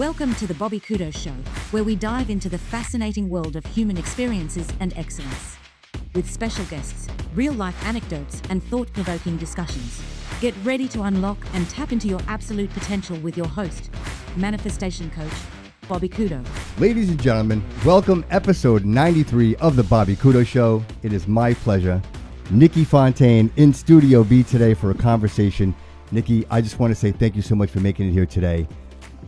Welcome to the Bobby Kudo Show, where we dive into the fascinating world of human experiences and excellence. With special guests, real-life anecdotes, and thought-provoking discussions. Get ready to unlock and tap into your absolute potential with your host, manifestation coach, Bobby Kudo. Ladies and gentlemen, welcome episode 93 of the Bobby Kudo Show. It is my pleasure. Niki Fontaine in Studio B today for a conversation. Niki, I just want to say thank you so much for making it here today.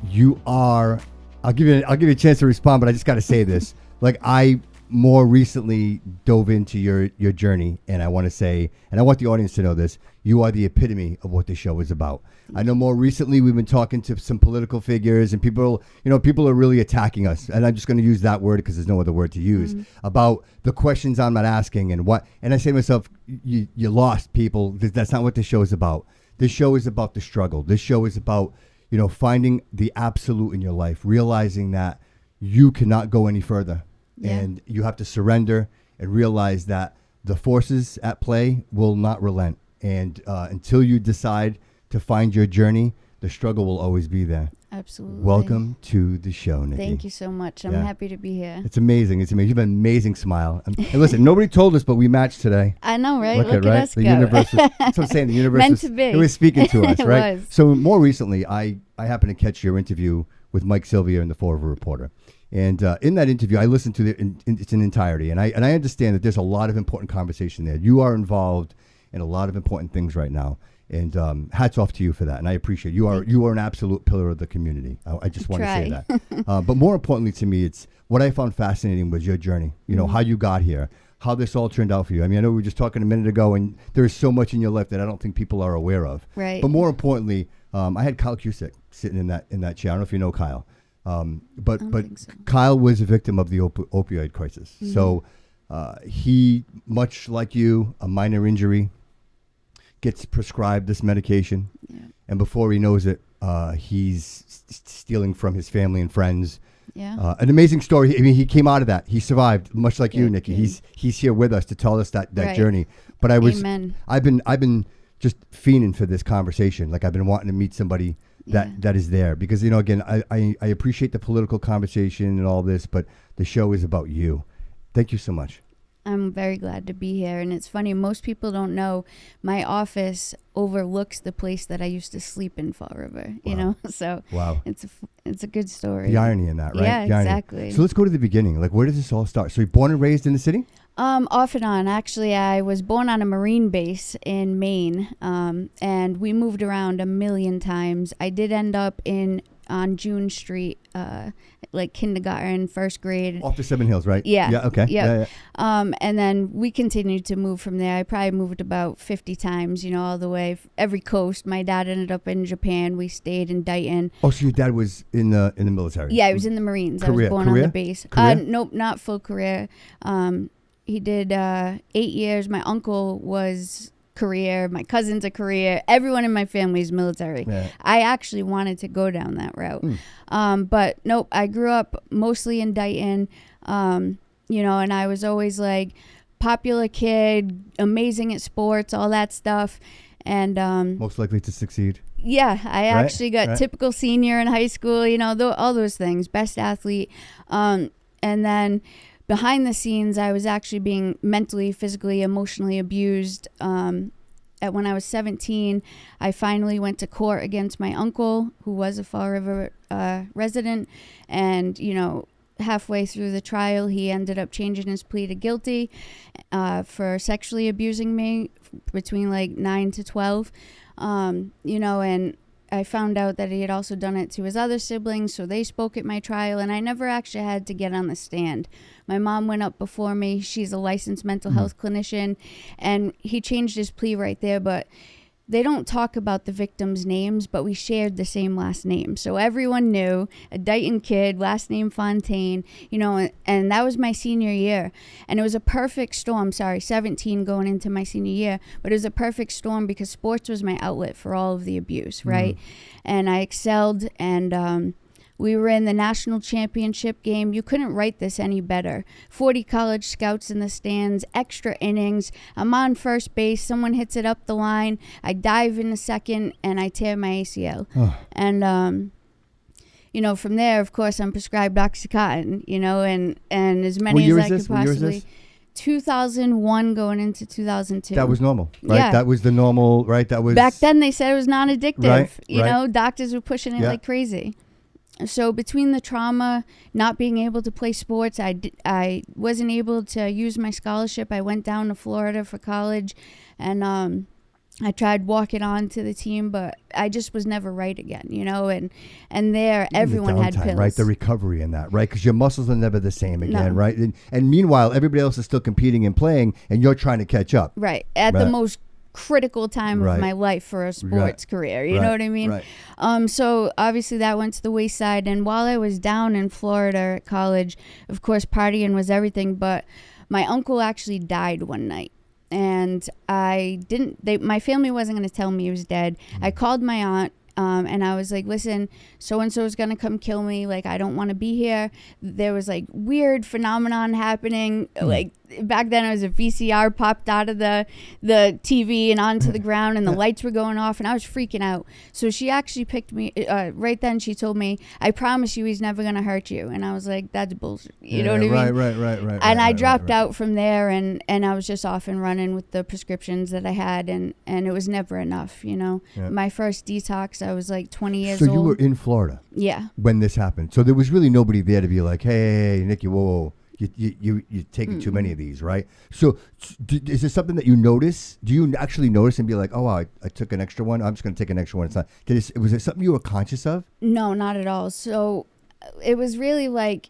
You are, I'll give you a chance to respond, but I just got to say this. Like, I more recently dove into your journey, and I want to say, and I want the audience to know this, you are the epitome of what this show is about. I know more recently we've been talking to some political figures, and people are really attacking us, and I'm just going to use that word because there's no other word to use, about the questions I'm not asking and what, and I say to myself, you lost, people. That's not what this show is about. This show is about the struggle. This show is about, finding the absolute in your life, realizing that you cannot go any further. Yeah. And you have to surrender and realize that the forces at play will not relent. And until you decide to find your journey, the struggle will always be there. Absolutely. Welcome to the show, Niki. Thank you so much. I'm happy to be here. It's amazing. You have an amazing smile. And listen, nobody told us, but we matched today. I know, right? Look at right? us The go. universe was, that's what I'm saying. The universe Meant to be. It was speaking to us, right? Was. So more recently, I happened to catch your interview with Mike Sylvia in the Fall River Reporter. And in that interview, I listened to it in its entirety. And I understand that there's a lot of important conversation there. You are involved in a lot of important things right now. And hats off to you for that. And I appreciate you are an absolute pillar of the community. I just want to say that. But more importantly to me, it's what I found fascinating was your journey, how you got here, how this all turned out for you. I mean, I know we were just talking a minute ago, and there's so much in your life that I don't think people are aware of. Right. But more importantly, I had Kyle Cusick sitting in that chair. I don't know if you know Kyle. But so. Kyle was a victim of the opioid crisis. Mm-hmm. So he, much like you, a minor injury, gets prescribed this medication, and before he knows it, he's stealing from his family and friends. Yeah, an amazing story. I mean, he came out of that. He survived, much like you, Niki. He's here with us to tell us that right. journey. But Amen. I've been just fiending for this conversation. Like, I've been wanting to meet somebody that is there, because again, I appreciate the political conversation and all this, but the show is about you. Thank you so much. I'm very glad to be here. And it's funny, most people don't know my office overlooks the place that I used to sleep in Fall River, so it's a good story. The irony in that, right? Yeah, exactly. So let's go to the beginning. Like, where did this all start? So you're born and raised in the city? Off and on. Actually, I was born on a Marine base in Maine, and we moved around a million times. I did end up on June Street, like kindergarten, first grade. Off the Seven Hills, right? Yeah. Yeah, okay. Yep. Yeah. And then we continued to move from there. I probably moved about 50 times, all the way, every coast. My dad ended up in Japan. We stayed in Dayton. Oh, so your dad was in the military? Yeah, he was in the Marines. Career. I was born on the base. Career? Nope, not full career. He did 8 years. My uncle was career, my cousin's a career, everyone in my family is military. Yeah. I actually wanted to go down that route. But nope, I grew up mostly in Dayton, and I was always like popular kid, amazing at sports, all that stuff. And most likely to succeed. Yeah, I actually got typical senior in high school, all those things, best athlete. And then behind the scenes, I was actually being mentally, physically, emotionally abused. When I was 17, I finally went to court against my uncle, who was a Fall River resident. And, halfway through the trial, he ended up changing his plea to guilty for sexually abusing me between like 9 to 12. And I found out that he had also done it to his other siblings, so they spoke at my trial, and I never actually had to get on the stand. My mom went up before me. She's a licensed mental health clinician, and he changed his plea right there, but they don't talk about the victims' names, but we shared the same last name. So everyone knew, a Dayton kid, last name Fontaine, and that was my senior year. And it was a perfect storm, 17 going into my senior year, but it was a perfect storm because sports was my outlet for all of the abuse, right? And I excelled, and we were in the national championship game. You couldn't write this any better. 40 college scouts in the stands, extra innings. I'm on first base. Someone hits it up the line. I dive in a second, and I tear my ACL. And from there, of course, I'm prescribed Oxycontin, and as many as I could possibly. 2001 going into 2002. That was normal, right? Yeah. That was the normal, right? That was back then. They said it was non-addictive. Right. Doctors were pushing it like crazy. So between the trauma, not being able to play sports, I wasn't able to use my scholarship. I went down to Florida for college, and I tried walking on to the team, but I just was never right again, and there everyone had pills. Right? The recovery in that, right? Because your muscles are never the same again, right? And meanwhile, everybody else is still competing and playing, and you're trying to catch up. Right. At the most critical time of my life for a sports career. You know what I mean? Right. So obviously that went to the wayside. And while I was down in Florida at college, of course, partying was everything. But my uncle actually died one night. And my family wasn't going to tell me he was dead. I called my aunt. And I was like, listen, so-and-so is going to come kill me. Like, I don't want to be here. There was like weird phenomenon happening. Like back then it was a VCR popped out of the TV and onto the ground, and the lights were going off, and I was freaking out. So she actually picked me right then. She told me, I promise you he's never going to hurt you. And I was like, that's bullshit. You know what I mean? Right. And I dropped out from there, and I was just off and running with the prescriptions that I had, and it was never enough, My first detox, I was like 20 years old. So you were in Florida? Yeah. When this happened. So there was really nobody there to be like, hey, Niki, whoa. You're taking too many of these, right? So is this something that you notice? Do you actually notice and be like, oh, I took an extra one. I'm just going to take an extra one. It's not. Was it something you were conscious of? No, not at all. So it was really like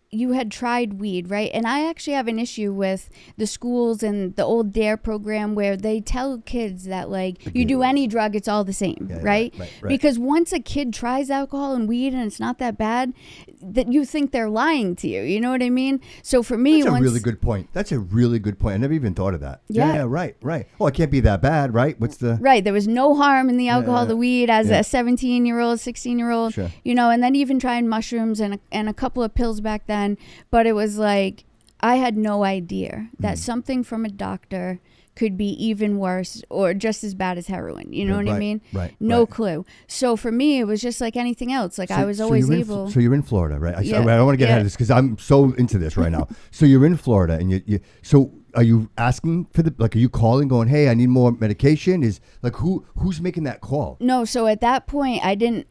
you had tried weed, right? And I actually have an issue with the schools and the old DARE program where they tell kids that like you do any drug, it's all the same, right? Because once a kid tries alcohol and weed and it's not that bad, that you think they're lying to you. You know what I mean? So for me, that's a really good point. That's a really good point. I never even thought of that. Yeah, right. Oh, it can't be that bad, right? Right. There was no harm in the alcohol, the weed as a 17-year-old, 16-year-old, sure. And then even trying mushrooms and a couple of pills back then. But it was like I had no idea that something from a doctor could be even worse or just as bad as heroin. You know what I mean? Right. No clue. So for me, it was just like anything else. Like I was always able. So you're in Florida, right? I don't want to get ahead of this because I'm so into this right now. So you're in Florida, and so are you asking for are you calling going, hey, I need more medication? Is like who's making that call? No. So at that point, I didn't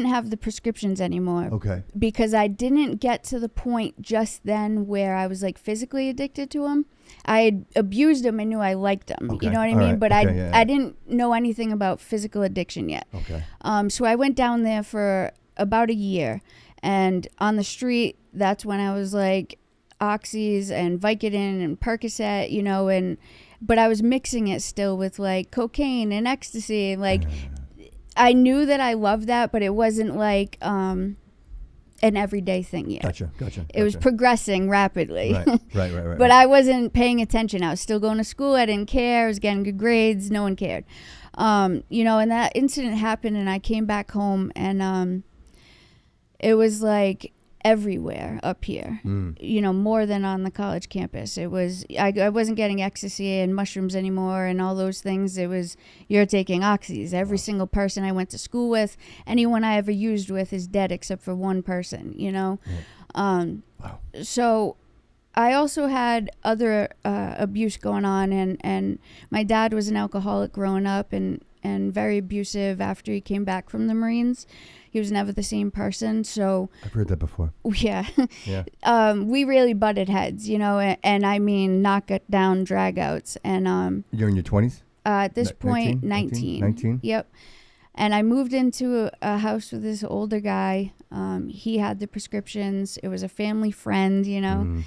have the prescriptions anymore. Okay. Because I didn't get to the point just then where I was like physically addicted to them. I had abused them and knew I liked them. Okay. You know what I mean? Right. But I didn't know anything about physical addiction yet. Okay. So I went down there for about a year, and on the street, that's when I was like Oxys and Vicodin and Percocet, but I was mixing it still with like cocaine and ecstasy. Like I knew that I loved that, but it wasn't like an everyday thing yet. Gotcha. It was progressing rapidly. Right. But I wasn't paying attention. I was still going to school. I didn't care. I was getting good grades. No one cared. And that incident happened, and I came back home, and it was like everywhere up here, more than on the college campus. It was, I wasn't getting ecstasy and mushrooms anymore and all those things. It was, you're taking oxys. Every single person I went to school with, anyone I ever used with is dead except for one person, So I also had other abuse going on, and my dad was an alcoholic growing up and very abusive after he came back from the Marines. He was never the same person. So I've heard that before. Yeah. We really butted heads, and I mean knock it down dragouts. And you're in your 20s? At this point, 19. 19? Yep. And I moved into a house with this older guy. He had the prescriptions. It was a family friend, and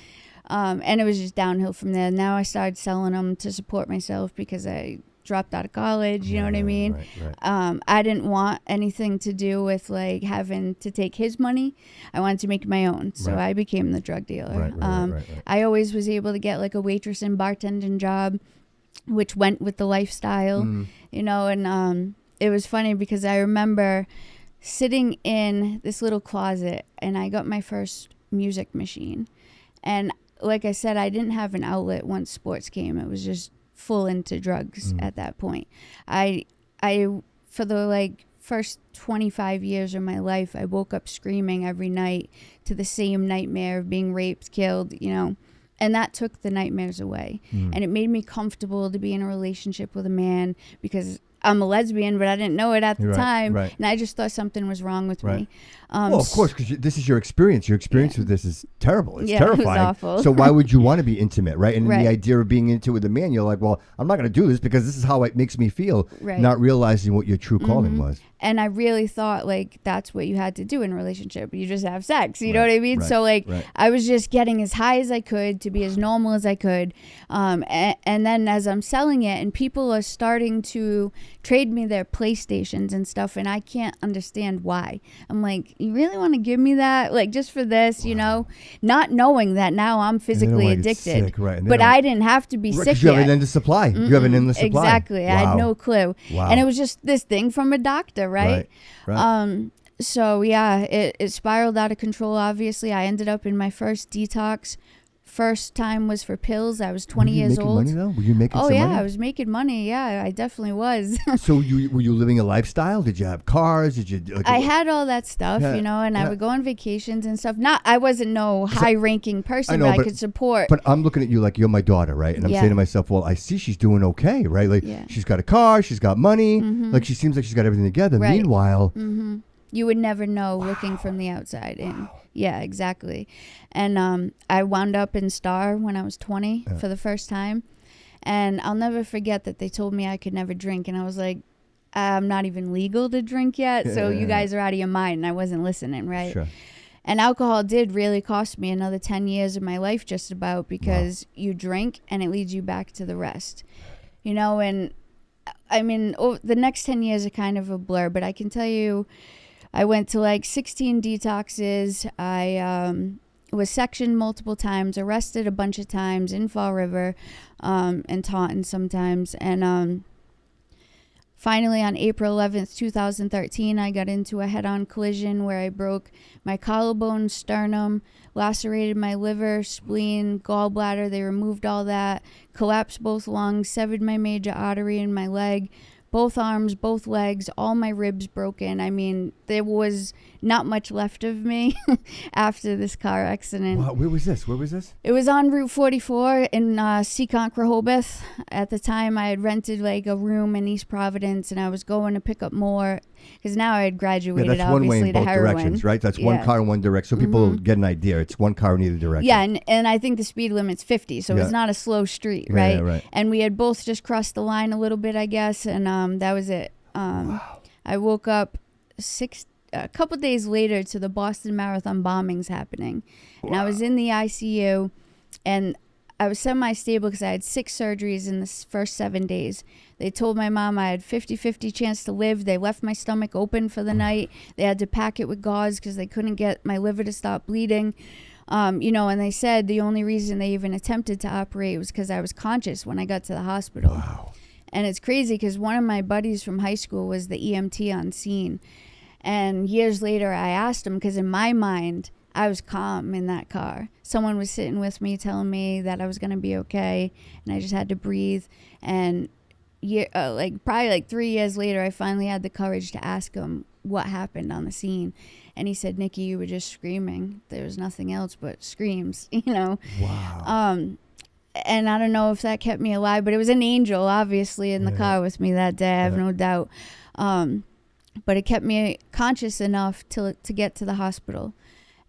it was just downhill from there. Now I started selling them to support myself because I dropped out of college, you know what I mean? Right. I didn't want anything to do with like having to take his money. I wanted to make my own, so I became the drug dealer. Right. I always was able to get like a waitress and bartending job, which went with the lifestyle, and it was funny because I remember sitting in this little closet, and I got my first music machine, and like I said, I didn't have an outlet once sports came. It was just full into drugs at that point. I for the first 25 years of my life, I woke up screaming every night to the same nightmare of being raped, killed, and that took the nightmares away. And it made me comfortable to be in a relationship with a man because I'm a lesbian, but I didn't know it at the time. Right. And I just thought something was wrong with me. Well, of course, because this is your experience. Your experience with this is terrible. It's terrifying. It was awful. So why would you want to be intimate, right? And the idea of being intimate with a man, you're like, well, I'm not going to do this because this is how it makes me feel, not realizing what your true calling was. And I really thought, like, that's what you had to do in a relationship. You just have sex. You know what I mean? So, like, I was just getting as high as I could to be as normal as I could. And then as I'm selling it and people are starting to trade me their PlayStations and stuff, and I can't understand why. I'm like, you really want to give me that? Like, just for this, Not knowing that now I'm physically addicted. Sick, but I didn't have to be sick yet. You have an endless supply. You have an endless supply. Exactly. I had no clue. And it was just this thing from a doctor. Right. So it spiraled out of control. Obviously, I ended up in my first detox. First time was for pills. I was 20 years old. Were you making money though? Were you making some money? I was making money. Yeah, I definitely was. So were you living a lifestyle? Did you have cars? Did you? I had all that stuff, and I would go on vacations and stuff. I wasn't no high-ranking person, but I could support. But I'm looking at you like you're my daughter, right? And I'm saying to myself, well, I see she's doing okay, right? Like she's got a car, she's got money, like she seems like she's got everything together. Right. Meanwhile, you would never know looking from the outside in. Yeah, exactly. And I wound up in Star when I was 20 for the first time. And I'll never forget that they told me I could never drink. And I was like, I'm not even legal to drink yet. So you guys are out of your mind. And I wasn't listening, right? Sure. And alcohol did really cost me another 10 years of my life just about because you drink and it leads you back to the rest. And I mean, the next 10 years are kind of a blur, but I can tell you, I went to like 16 detoxes. I was sectioned multiple times, arrested a bunch of times in Fall River, and Taunton sometimes. And finally, on April 11th, 2013, I got into a head-on collision where I broke my collarbone, sternum, lacerated my liver, spleen, gallbladder. They removed all that, collapsed both lungs, severed my major artery in my leg, both arms, both legs, all my ribs broken. I mean, there was not much left of me after this car accident. Wow, where was this? It was on Route 44 in Seekonk, Rehoboth. At the time, I had rented like a room in East Providence, and I was going to pick up more because now I had graduated, that's one way in both heroin. directions, right? That's one car in one direction. So people get an idea. It's one car in either direction. Yeah, and I think the speed limit's 50, so it's not a slow street, right? Yeah, right. And we had both just crossed the line a little bit, I guess, and that was it. I woke up a couple days later to the Boston Marathon bombings happening. And I was in the ICU, and I was semi-stable because I had 6 surgeries in the first 7 days. They told my mom I had 50-50 chance to live. They left my stomach open for the night. They had to pack it with gauze because they couldn't get my liver to stop bleeding. And they said the only reason they even attempted to operate was because I was conscious when I got to the hospital. Wow. And it's crazy because one of my buddies from high school was the EMT on scene. And years later, I asked him because in my mind, I was calm in that car. Someone was sitting with me telling me that I was going to be okay, and I just had to breathe. And probably 3 years later, I finally had the courage to ask him what happened on the scene. And he said, Nikki, you were just screaming. There was nothing else but screams, Wow. And I don't know if that kept me alive, but it was an angel, obviously, in the car with me that day. I have no doubt. But it kept me conscious enough to get to the hospital.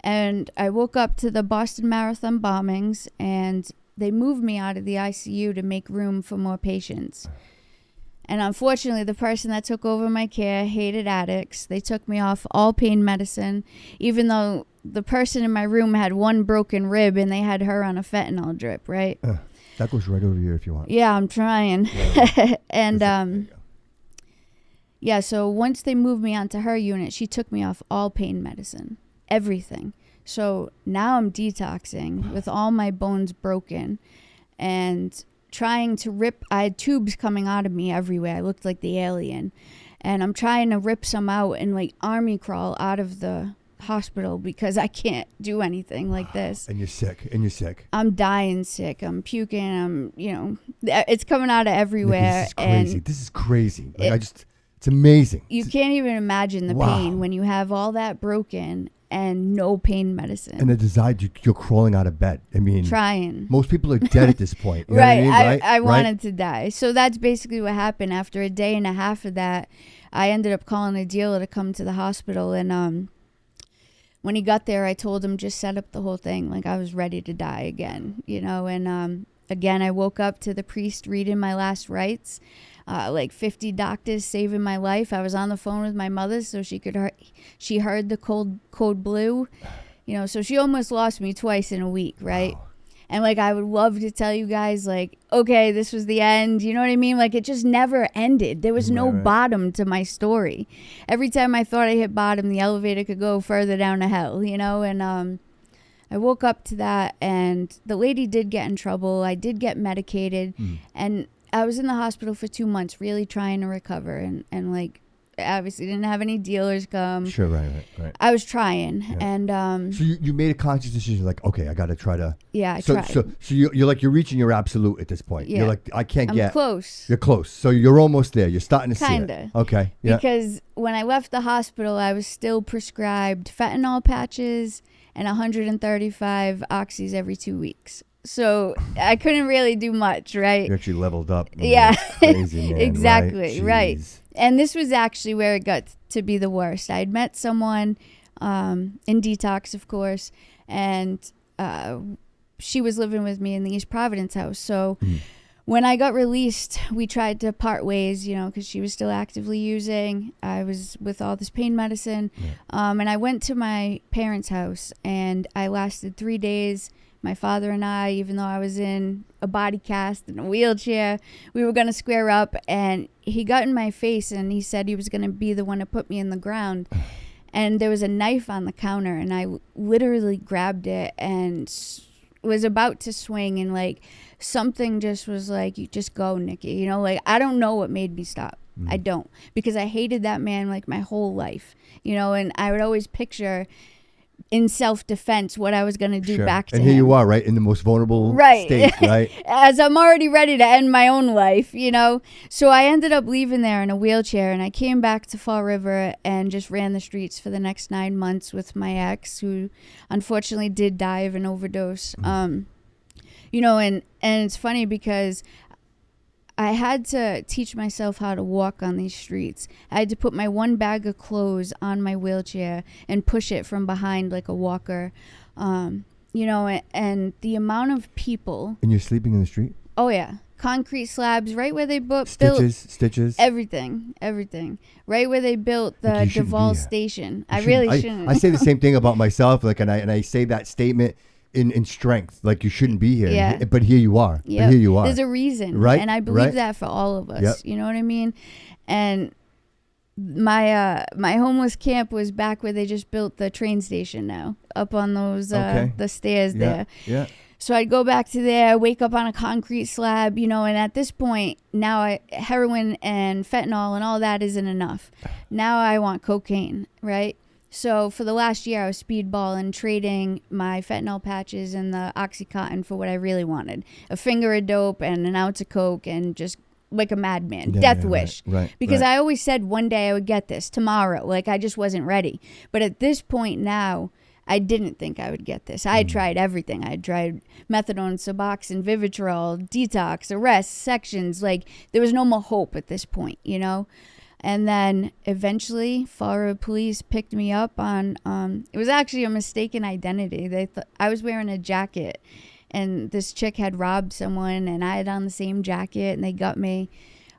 And I woke up to the Boston Marathon bombings, and they moved me out of the ICU to make room for more patients. And unfortunately, the person that took over my care hated addicts. They took me off all pain medicine, even though the person in my room had one broken rib and they had her on a fentanyl drip, right? That goes right over here if you want. Yeah, I'm trying. And so once they moved me onto her unit, she took me off all pain medicine, everything. So now I'm detoxing with all my bones broken and trying to rip. I had tubes coming out of me everywhere. I looked like the alien. And I'm trying to rip some out and like army crawl out of the hospital because I can't do anything like this. And you're sick. I'm dying sick. I'm puking. It's coming out of everywhere. Nikki, this is crazy. Like It's amazing. You can't even imagine the pain when you have all that broken and no pain medicine. And the desire, you're crawling out of bed. I mean, trying. Most people are dead at this point. You Right. know what I mean? I wanted to die. So that's basically what happened. After a day and a half of that, I ended up calling a dealer to come to the hospital. And when he got there, I told him just set up the whole thing. Like I was ready to die again, you know. And again, I woke up to the priest reading my last rites. Like 50 doctors saving my life. I was on the phone with my mother so she heard the code blue, you know, so she almost lost me twice in a week, right? Wow. And like I would love to tell you guys like, okay, this was the end, you know what I mean? Like it just never ended. There was no bottom to my story. Every time I thought I hit bottom, the elevator could go further down to hell, you know. And I woke up to that, and the lady did get in trouble. I did get medicated, and I was in the hospital for 2 months really trying to recover, and like obviously didn't have any dealers come. Sure, right. I was trying, and so you made a conscious decision, like, okay, I got to try to. Yeah, I tried. So you're like you're reaching your absolute at this point. Yeah. You're like I'm close. You're close. So you're almost there. You're starting to Kinda. see it. Okay. Yeah. Because when I left the hospital, I was still prescribed fentanyl patches and 135 oxys every 2 weeks. So I couldn't really do much, right? You actually leveled up. Yeah, crazy, man. exactly, right. Jeez. And this was actually where it got to be the worst. I'd met someone in detox, of course, and she was living with me in the East Providence house. So when I got released, we tried to part ways, you know, because she was still actively using. I was with all this pain medicine. And I went to my parents' house, and I lasted 3 days. My father and I, even though I was in a body cast and a wheelchair, we were going to square up, and he got in my face and he said he was going to be the one to put me in the ground. And there was a knife on the counter, and I literally grabbed it and was about to swing, and like something just was like, you just go, Nikki, you know, like I don't know what made me stop. I don't, because I hated that man like my whole life, you know, and I would always picture in self-defense what I was going to do back to him. And here you are, right, in the most vulnerable state, right? As I'm already ready to end my own life, you know? So I ended up leaving there in a wheelchair, and I came back to Fall River and just ran the streets for the next 9 months with my ex, who unfortunately did die of an overdose. You know, and it's funny because I had to teach myself how to walk on these streets. I had to put my one bag of clothes on my wheelchair and push it from behind like a walker. You know, and the amount of people. And you're sleeping in the street? Oh, yeah. Concrete slabs right where they built. Stitches. Everything. Right where they built the Duval station. I really shouldn't. I say the same thing about myself. Like, and I say that statement in strength, like you shouldn't be here. Yeah. But here you are. Yep. But here you are. There's a reason. Right. And I believe that for all of us. Yep. You know what I mean? And my homeless camp was back where they just built the train station now, up on those the stairs there. Yeah. So I'd go back to there, wake up on a concrete slab, you know, and at this point now heroin and fentanyl and all that isn't enough. Now I want cocaine, right? So for the last year, I was speedballing, trading my fentanyl patches and the Oxycontin for what I really wanted. A finger of dope and an ounce of coke, and just like a madman. Death wish. Right. Because I always said one day I would get this, tomorrow. Like I just wasn't ready. But at this point now, I didn't think I would get this. I had tried everything. I had tried methadone, Suboxone, Vivitrol, detox, arrests, sections. Like there was no more hope at this point, you know? And then eventually, Fall River Police picked me up on, it was actually a mistaken identity. They thought I was wearing a jacket, and this chick had robbed someone, and I had on the same jacket, and they got me.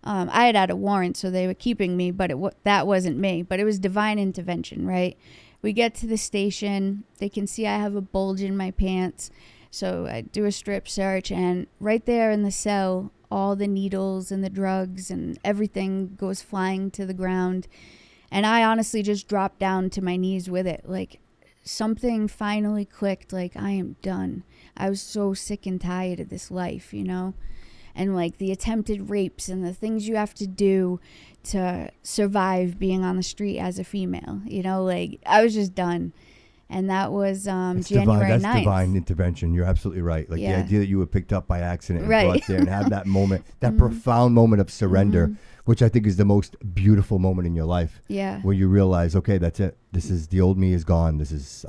I had a warrant, so they were keeping me, but that wasn't me. But it was divine intervention, right? We get to the station. They can see I have a bulge in my pants. So I do a strip search, and right there in the cell, all the needles and the drugs and everything goes flying to the ground. And I honestly just dropped down to my knees with it. Like something finally clicked, like I am done. I was so sick and tired of this life, you know? And like the attempted rapes and the things you have to do to survive being on the street as a female, you know? Like I was just done. And that was That's January 9th. That's divine intervention. You're absolutely right. Like the idea that you were picked up by accident and brought there and have that moment, that profound moment of surrender, which I think is the most beautiful moment in your life. Yeah. Where you realize, okay, that's it. This is the old me is gone. This is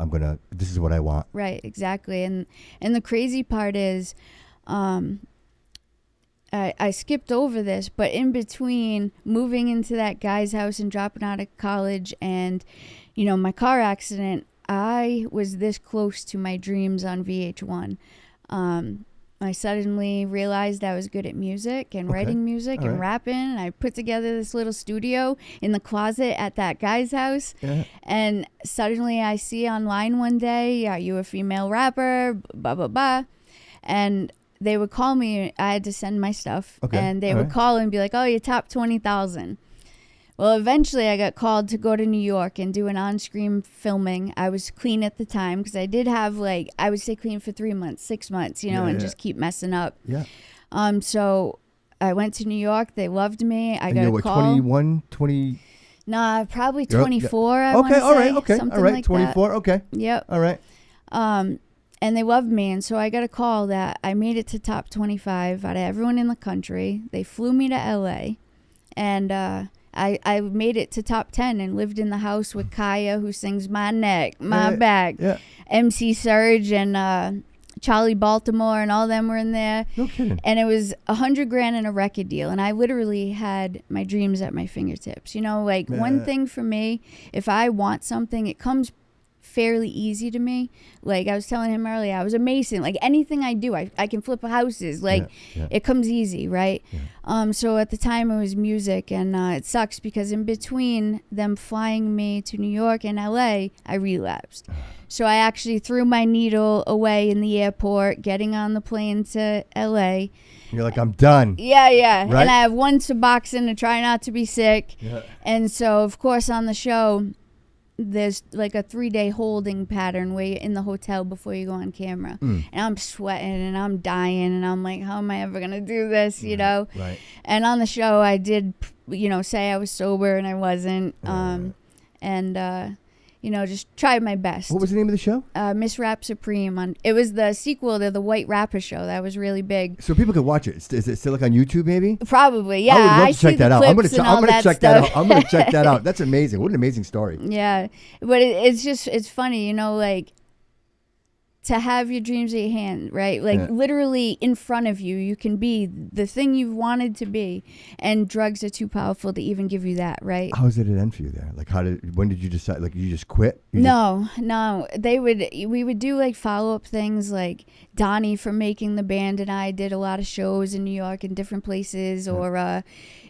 what I want. Right, exactly. And the crazy part is I skipped over this, but in between moving into that guy's house and dropping out of college and, my car accident, I was this close to my dreams on VH1. I suddenly realized I was good at music and writing music and rapping. And I put together this little studio in the closet at that guy's house. Yeah. And suddenly I see online one day, are you a female rapper? Blah, blah, blah. And they would call me. I had to send my stuff. Okay. And they would call and be like, oh, you're top 20,000. Well, eventually I got called to go to New York and do an on-screen filming. I was clean at the time because I did have I would stay clean for 3 months, 6 months, and just keep messing up. Yeah. So I went to New York. They loved me. I got a call. 21, 20? Nah, probably 24. I okay, all right, okay, something all right, like 24. That. Okay. Yep. All right. And they loved me, and so I got a call that I made it to top 25 out of everyone in the country. They flew me to LA, and I made it to top 10 and lived in the house with Kaya, who sings My Neck, My Back, MC Surge, and Charlie Baltimore, and all them were in there. No kidding. And it was $100,000 in a record deal, and I literally had my dreams at my fingertips. One thing for me, if I want something, it comes fairly easy to me. Like I was telling him earlier, I was a mason. Like anything I do, I can flip houses. It comes easy, right? Yeah. So at the time it was music, and it sucks because in between them flying me to New York and LA, I relapsed. So I actually threw my needle away in the airport, getting on the plane to LA. You're like, I'm done. Yeah. Right? And I have one Suboxone to try not to be sick. Yeah. And so of course on the show, there's like a 3-day holding pattern where you're in the hotel before you go on camera. And I'm sweating and I'm dying and I'm like, how am I ever gonna do this, Right. And on the show I did say I was sober and I wasn't. Just tried my best. What was the name of the show? Miss Rap Supreme. It was the sequel to the White Rapper show. That was really big. So people could watch it. Is it still on YouTube maybe? Probably, yeah. I would love to check that out. I'm gonna check that out. I'm gonna check that out. That's That's amazing. What an amazing story. Yeah. But it's funny, to have your dreams at your hand, right? Literally in front of you, you can be the thing you've wanted to be, and drugs are too powerful to even give you that, right? How did it end for you there? When did you decide? You just quit? No. We would do follow-up things. Like Donnie from Making the Band and I did a lot of shows in New York and different places, or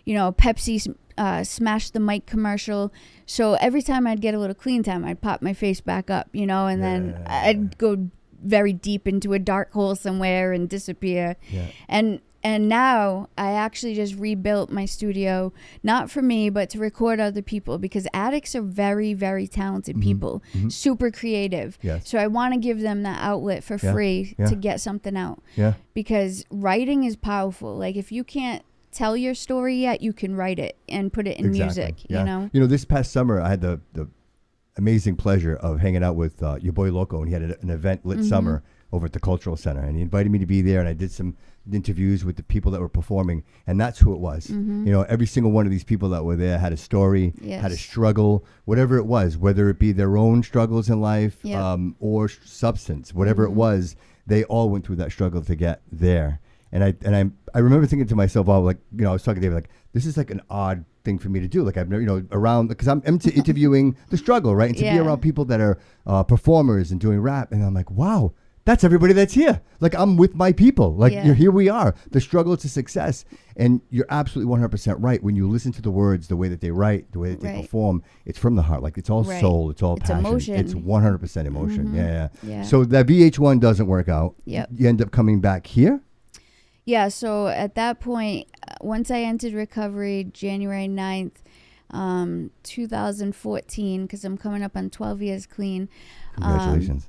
Pepsi Smash the Mic commercial. So every time I'd get a little clean time, I'd pop my face back up, and then I'd go very deep into a dark hole somewhere and disappear. Yeah. And now I actually just rebuilt my studio, not for me, but to record other people, because addicts are very, very talented people, super creative. Yes. So I want to give them that outlet for free to get something out. Yeah. Because writing is powerful. If you can't tell your story yet, you can write it and put it in music, This past summer I had the amazing pleasure of hanging out with your boy Loco, and he had an event lit summer over at the Cultural Center, and he invited me to be there, and I did some interviews with the people that were performing, and that's who it was. Every single one of these people that were there had a story, had a struggle, whatever it was, whether it be their own struggles in life, or substance, whatever it was, they all went through that struggle to get there. And I remember thinking to myself, I was talking to David, this is an odd thing for me to do. I've never, around, because I'm into interviewing the struggle, right? And to be around people that are performers and doing rap. And I'm like, wow, that's everybody that's here. I'm with my people. Here we are. The struggle to success. And you're absolutely 100% right. When you listen to the words, the way that they write, the way that they perform, it's from the heart. It's all soul. It's all passion. Emotion. It's 100% emotion. Yeah. So that VH1 doesn't work out. Yep. You end up coming back here? Yeah, so at that point, once I entered recovery January 9th, 2014, because I'm coming up on 12 years clean. Congratulations.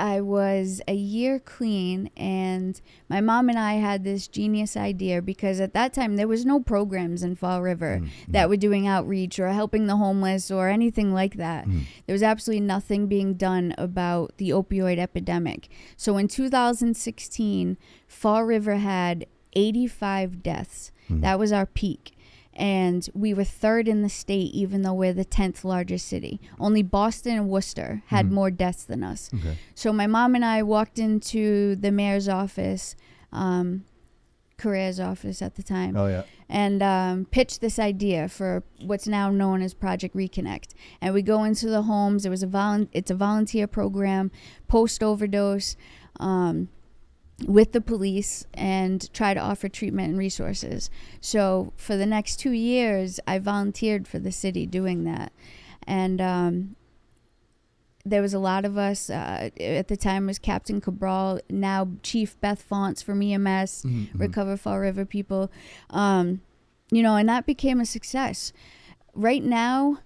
I was a year clean, and my mom and I had this genius idea, because at that time there was no programs in Fall River that were doing outreach or helping the homeless or anything like that. There was absolutely nothing being done about the opioid epidemic. So in 2016, Fall River had 85 deaths. That was our peak. And we were third in the state, even though we're the 10th largest city. Only Boston and Worcester had more deaths than us. Okay. So my mom and I walked into the mayor's office, Correa's office at the time, and pitched this idea for what's now known as Project Reconnect. And we go into the homes. It's a volunteer program, post-overdose, with the police, and try to offer treatment and resources. So for the next 2 years, I volunteered for the city doing that. And there was a lot of us. At the time was Captain Cabral, now Chief Beth Fonts from EMS, Recover Fall River people. And that became a success. Right now,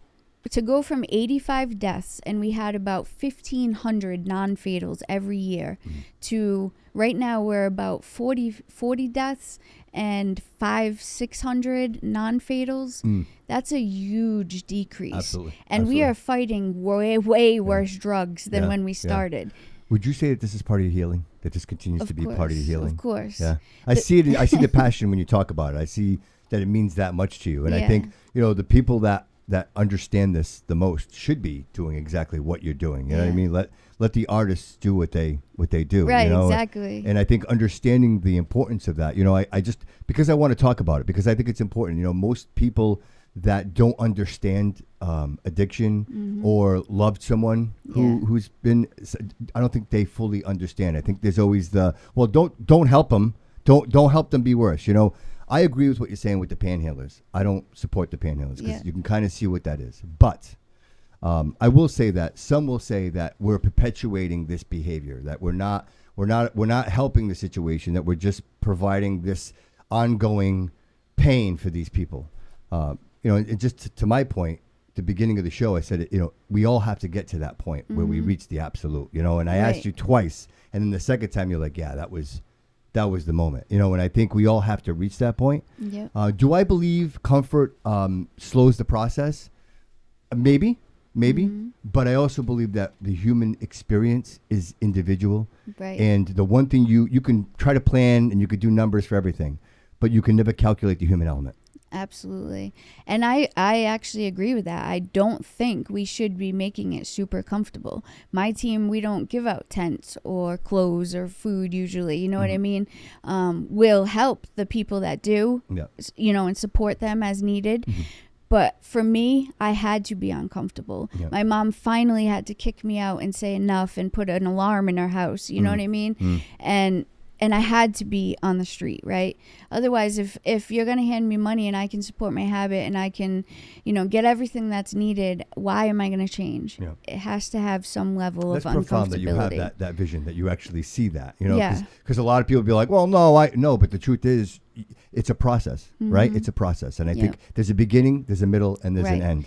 to go from 85 deaths, and we had about 1,500 non-fatals every year, to right now we're about 40 deaths and 500-600 non-fatals. That's a huge decrease. Absolutely. And we are fighting way worse drugs than when we started. Would you say that this is part of your healing? That this continues to be part of your healing? Of course. Yeah. I see it. I see the passion when you talk about it. I see that it means that much to you. And I think, the people that understand this the most should be doing exactly what you're doing. You know what I mean? Let the artists do what they do. Right, exactly. And I think understanding the importance of that, I just, because I want to talk about it, because I think it's important. Most people that don't understand addiction or loved someone who's been, I don't think they fully understand. I think there's always don't help them. Don't help them be worse. I agree with what you're saying with the panhandlers. I don't support the panhandlers because you can kind of see what that is. But I will say that some will say that we're perpetuating this behavior, that we're not helping the situation, that we're just providing this ongoing pain for these people. And just to my point, the beginning of the show, I said, we all have to get to that point where we reach the absolute. And I asked you twice, and then the second time you're like, yeah, that was the moment, and I think we all have to reach that point. Yep. Do I believe comfort slows the process? Maybe, but I also believe that the human experience is individual. Right. And the one thing you can try to plan and you could do numbers for everything, but you can never calculate the human element. Absolutely. And I actually agree with that. I don't think we should be making it super comfortable. My team, we don't give out tents or clothes or food usually. You know what I mean? We'll help the people that do, and support them as needed. But for me, I had to be uncomfortable. My mom finally had to kick me out and say enough and put an alarm in her house. You know what I mean? And I had to be on the street, right? Otherwise, if you're going to hand me money and I can support my habit and I can, get everything that's needed, why am I going to change? Yeah. It has to have some level of uncomfortability. That's profound that you have that vision, that you actually see that, because a lot of people be like, well, no, but the truth is it's a process, right? It's a process. And I think there's a beginning, there's a middle, and there's an end.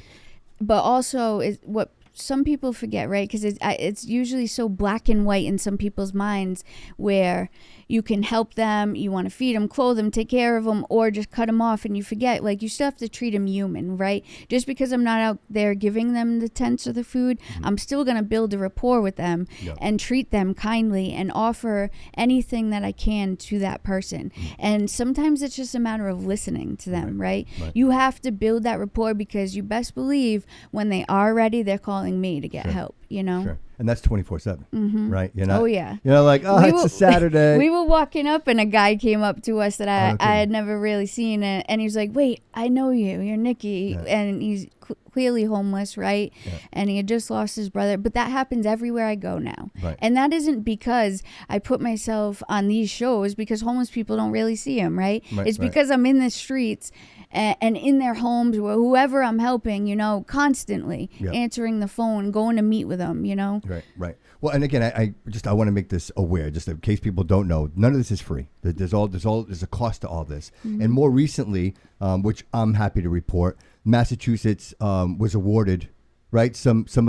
But also what some people forget, right? Because it's usually so black and white in some people's minds, where you can help them, you want to feed them, clothe them, take care of them, or just cut them off, and you forget, you still have to treat them human, right? Just because I'm not out there giving them the tents or the food, I'm still going to build a rapport with them and treat them kindly and offer anything that I can to that person. And sometimes it's just a matter of listening to them, right? You have to build that rapport, because you best believe when they are ready, they're calling me to get help, Sure. And that's 24/7, right? Oh, yeah. It's a Saturday. We were walking up and a guy came up to us that I had never really seen. And he was like, wait, I know you. You're Niki. Yeah. And he's clearly homeless, right? Yeah. And he had just lost his brother. But that happens everywhere I go now. Right. And that isn't because I put myself on these shows, because homeless people don't really see him, right? It's because I'm in the streets and in their homes, or whoever I'm helping, constantly answering the phone, going to meet with them, Right. Well, and again, I want to make this aware, just in case people don't know, none of this is free. There's a cost to all this. And more recently, which I'm happy to report, Massachusetts was awarded right? Some for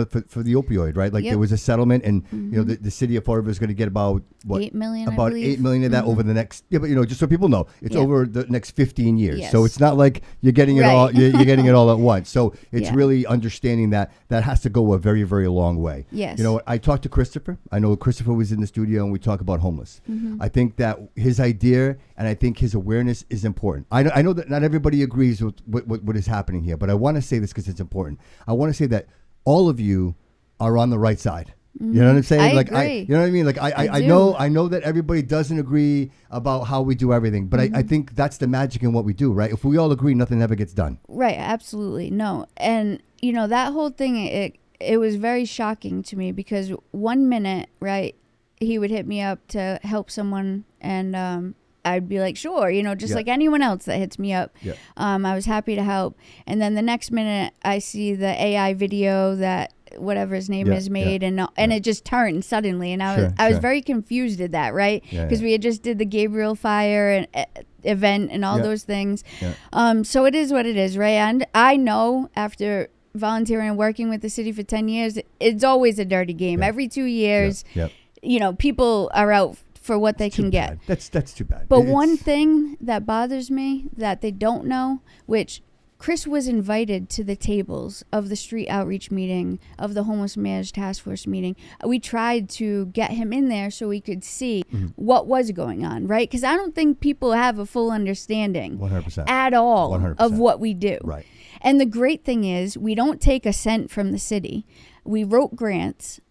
the opioid, right? Like Yep. there was a settlement, and the city of Fall River is going to get about what 8 million, about I believe. 8 million of that over the next. Yeah, but just so people know, it's Yep. over the next 15 years. Yes. So it's not like you're getting it Right. all. You're getting it all at once. So it's Yeah. really understanding that has to go a very, very long way. Yes. I talked to Christopher. I know Christopher was in the studio, and we talk about homeless. Mm-hmm. I think that his idea and I think his awareness is important. I know that not everybody agrees with what is happening here, but I want to say this because it's important. I want to say that all of you are on the right side. You know what I'm saying? I agree. You know what I mean? Like I know that everybody doesn't agree about how we do everything, but I think that's the magic in what we do, right? If we all agree, nothing ever gets done. Right, absolutely. No. And that whole thing, it was very shocking to me because 1 minute, right, he would hit me up to help someone, and I'd be like, sure, just like anyone else that hits me up. Yeah. I was happy to help. And then the next minute I see the AI video that whatever his name is made, and it just turned suddenly, and I was very confused at that, right? Because we had just did the Gabriel Fire and event and all those things. So it is what it is, right? And I know after volunteering and working with the city for 10 years, it's always a dirty game. Every 2 years, people are out for what they can get. That's too bad. But one thing that bothers me that they don't know, which Chris was invited to the tables of the street outreach meeting, of the Homeless Mayor's Task Force meeting. We tried to get him in there so we could see what was going on, right? Because I don't think people have a full understanding 100%. at all 100%. of what we do. Right. And the great thing is we don't take a cent from the city. We wrote grants.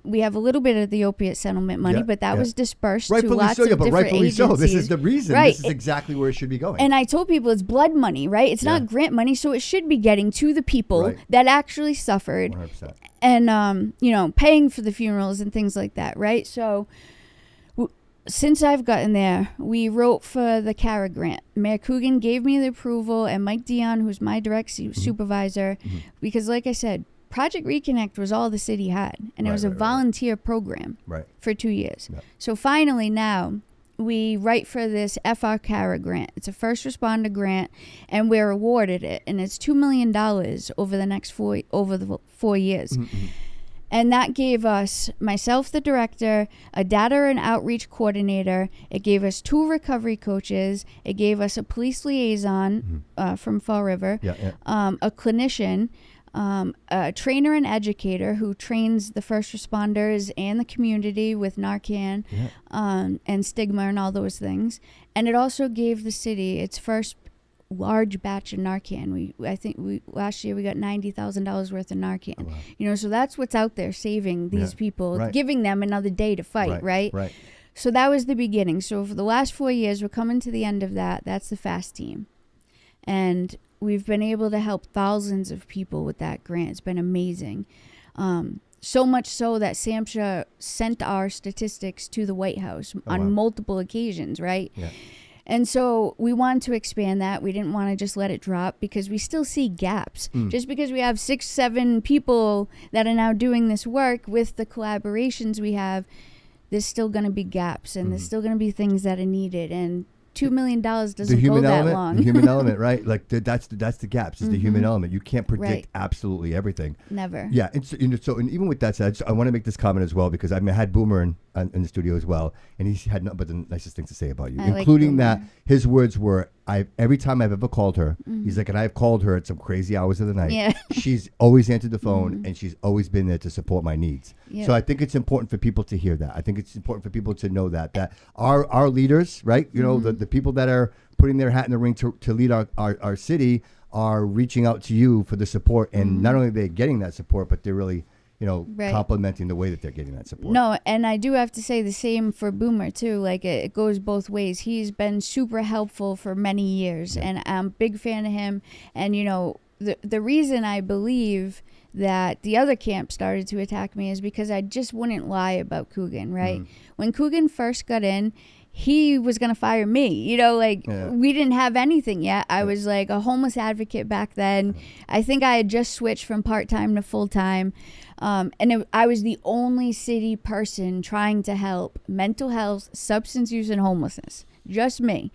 We have a little bit of the opiate settlement money, but that was dispersed to lots of different agencies. So. This is the reason. Right. This is exactly where it should be going. And I told people it's blood money, right? It's not grant money, so it should be getting to the people that actually suffered 100%. and, paying for the funerals and things like that, right? So since I've gotten there, we wrote for the CARA grant. Mayor Coogan gave me the approval, and Mike Dion, who's my direct supervisor, because like I said, Project Reconnect was all the city had, and it was a volunteer program for 2 years. Yep. So finally now we write for this FR CARA grant. It's a first responder grant, and we're awarded it, and it's $2 million over the 4 years. Mm-hmm. And that gave us, myself, the director, a data and outreach coordinator. It gave us 2 recovery coaches. It gave us a police liaison from Fall River, a clinician, a trainer and educator who trains the first responders and the community with Narcan and stigma and all those things. And it also gave the city its first large batch of Narcan. I think last year we got $90,000 worth of Narcan. Oh, wow. So that's what's out there saving these people, giving them another day to fight, right? So that was the beginning. So for the last 4 years, we're coming to the end of that. That's the FAST team. And we've been able to help thousands of people with that grant. It's been amazing. So much so that SAMHSA sent our statistics to the White House on multiple occasions, right? Yeah. And so we wanted to expand that. We didn't want to just let it drop because we still see gaps. Just because we have 6, 7 people that are now doing this work with the collaborations we have, there's still going to be gaps, and there's still going to be things that are needed. And $2 million doesn't go that long. The human element, right? Like that's the gaps. Is the human element. You can't predict absolutely everything. Never. Yeah, and so even with that said, I want to make this comment as well because I had Boomer in the studio as well, and he had nothing but the nicest things to say about you, including that his words were, every time I've ever called her, he's like, and I've called her at some crazy hours of the night. Yeah. She's always answered the phone, and she's always been there to support my needs. Yep. So I think it's important for people to hear that. I think it's important for people to know that our leaders, right? The people that are putting their hat in the ring to lead our city are reaching out to you for the support, and not only are they getting that support, but they're really complimenting the way that they're getting that support. No, and I do have to say the same for Boomer too. Like it goes both ways. He's been super helpful for many years, and I'm a big fan of him. And the reason I believe that the other camp started to attack me is because I just wouldn't lie about Coogan, right? When Coogan first got in, he was going to fire me. We didn't have anything yet. I was like a homeless advocate back then. I think I had just switched from part-time to full-time. I was the only city person trying to help mental health, substance use, and homelessness. Just me.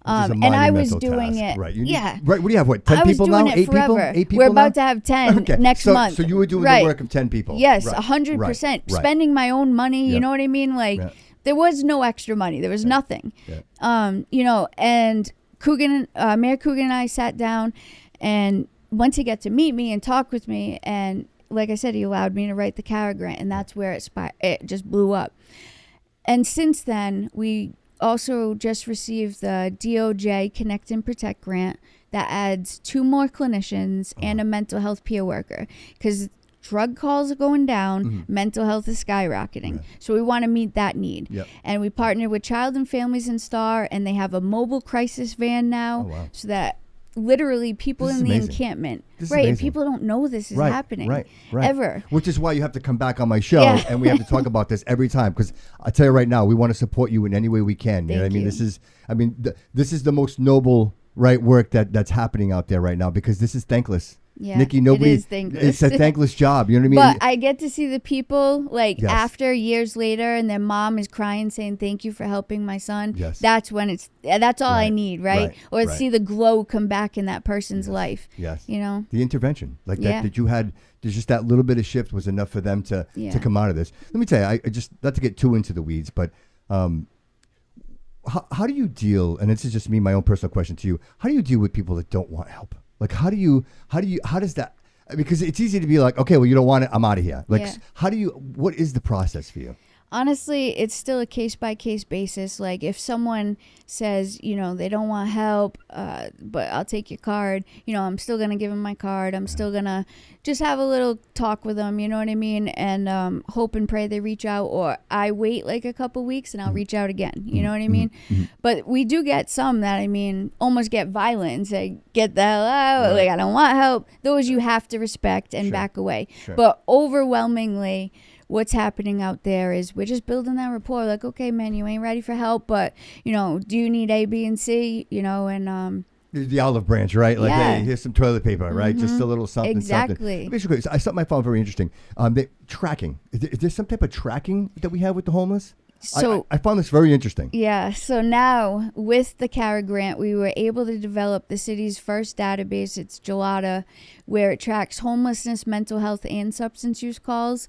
And I was doing task. it. Right. Yeah. Right. What do you have? What? 10 people now? 8 people? 8 people We're now? about to have 10 next month. So you were doing the work of 10 people. Yes, 100%. Right. Spending my own money. You know what I mean? Like there was no extra money. There was nothing. Yeah. You know, and Mayor Coogan and I sat down, and once he got to meet me and talk with me, and like I said, he allowed me to write the CARA grant, and that's where it just blew up. And since then, we also just received the DOJ Connect and Protect grant that adds 2 more clinicians and a mental health peer worker, because drug calls are going down, mental health is skyrocketing. So we want to meet that need. And we partnered with Child and Families in Star, and they have a mobile crisis van now, so that literally people in the encampment, and people don't know this is happening ever. Which is why you have to come back on my show, and we have to talk about this every time, because I tell you right now, we want to support you in any way we can. You know what I mean? This is the most noble work that's happening out there right now, because this is thankless. Yeah, Nikki, nobody. It is thankless. It's a thankless job. You know what I mean? But I get to see the people after years later, and their mom is crying, saying "Thank you for helping my son." That's when that's all I need, or see the glow come back in that person's life. You know, the intervention that you had. There's just that little bit of shift was enough for them to come out of this. Let me tell you, I just not to get too into the weeds, but how do you deal? And this is just me, my own personal question to you. How do you deal with people that don't want help? Like, how does that, because it's easy to be like, okay, well, you don't want it, I'm out of here. Like, what is the process for you? Honestly, it's still a case-by-case basis. Like, if someone says, you know, they don't want help, but I'll take your card, you know, I'm still going to give them my card. I'm still going to just have a little talk with them, you know what I mean? And hope and pray they reach out, or I wait like a couple weeks and I'll reach out again, you know what I mean? But we do get some that, I mean, almost get violent and say, get the hell out, like, I don't want help. Those you have to respect and back away. But overwhelmingly, what's happening out there is we're just building that rapport. Like, okay, man, you ain't ready for help, but, you know, do you need A, B, and C, you know, and the olive branch, right? Like, hey, here's some toilet paper, right? Just a little something, something. Basically, something I found very interesting. Tracking. Is there some type of tracking that we have with the homeless? So I found this very interesting. Yeah. So now with the CARA grant, we were able to develop the city's first database. It's Gelada, where it tracks homelessness, mental health, and substance use calls.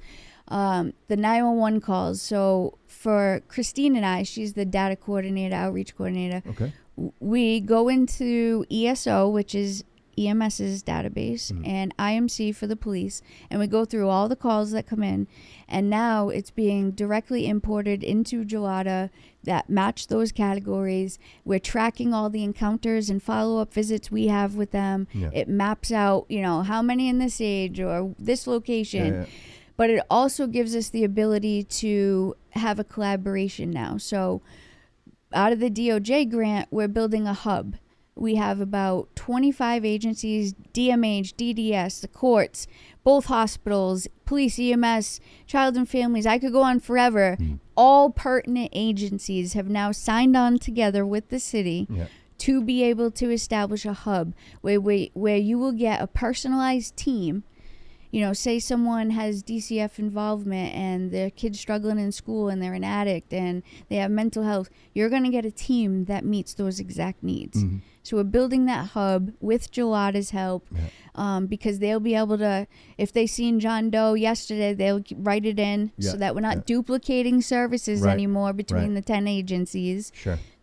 The 911 calls. So for Christine and I, she's the data coordinator, outreach coordinator. Okay. We go into ESO, which is EMS's database, and IMC for the police, and we go through all the calls that come in, and now it's being directly imported into Gelada that match those categories. We're tracking all the encounters and follow-up visits we have with them. It maps out, you know, how many in this age or this location. But it also gives us the ability to have a collaboration now. So out of the DOJ grant, we're building a hub. We have about 25 agencies, DMH, DDS, the courts, both hospitals, police, EMS, Child and Families. I could go on forever. All pertinent agencies have now signed on together with the city to be able to establish a hub where you will get a personalized team. You know, say someone has DCF involvement and their kid's struggling in school and they're an addict and they have mental health, you're going to get a team that meets those exact needs. So we're building that hub with Gelada's help because they'll be able to, if they seen John Doe yesterday, they'll write it in so that we're not duplicating services anymore between the 10 agencies.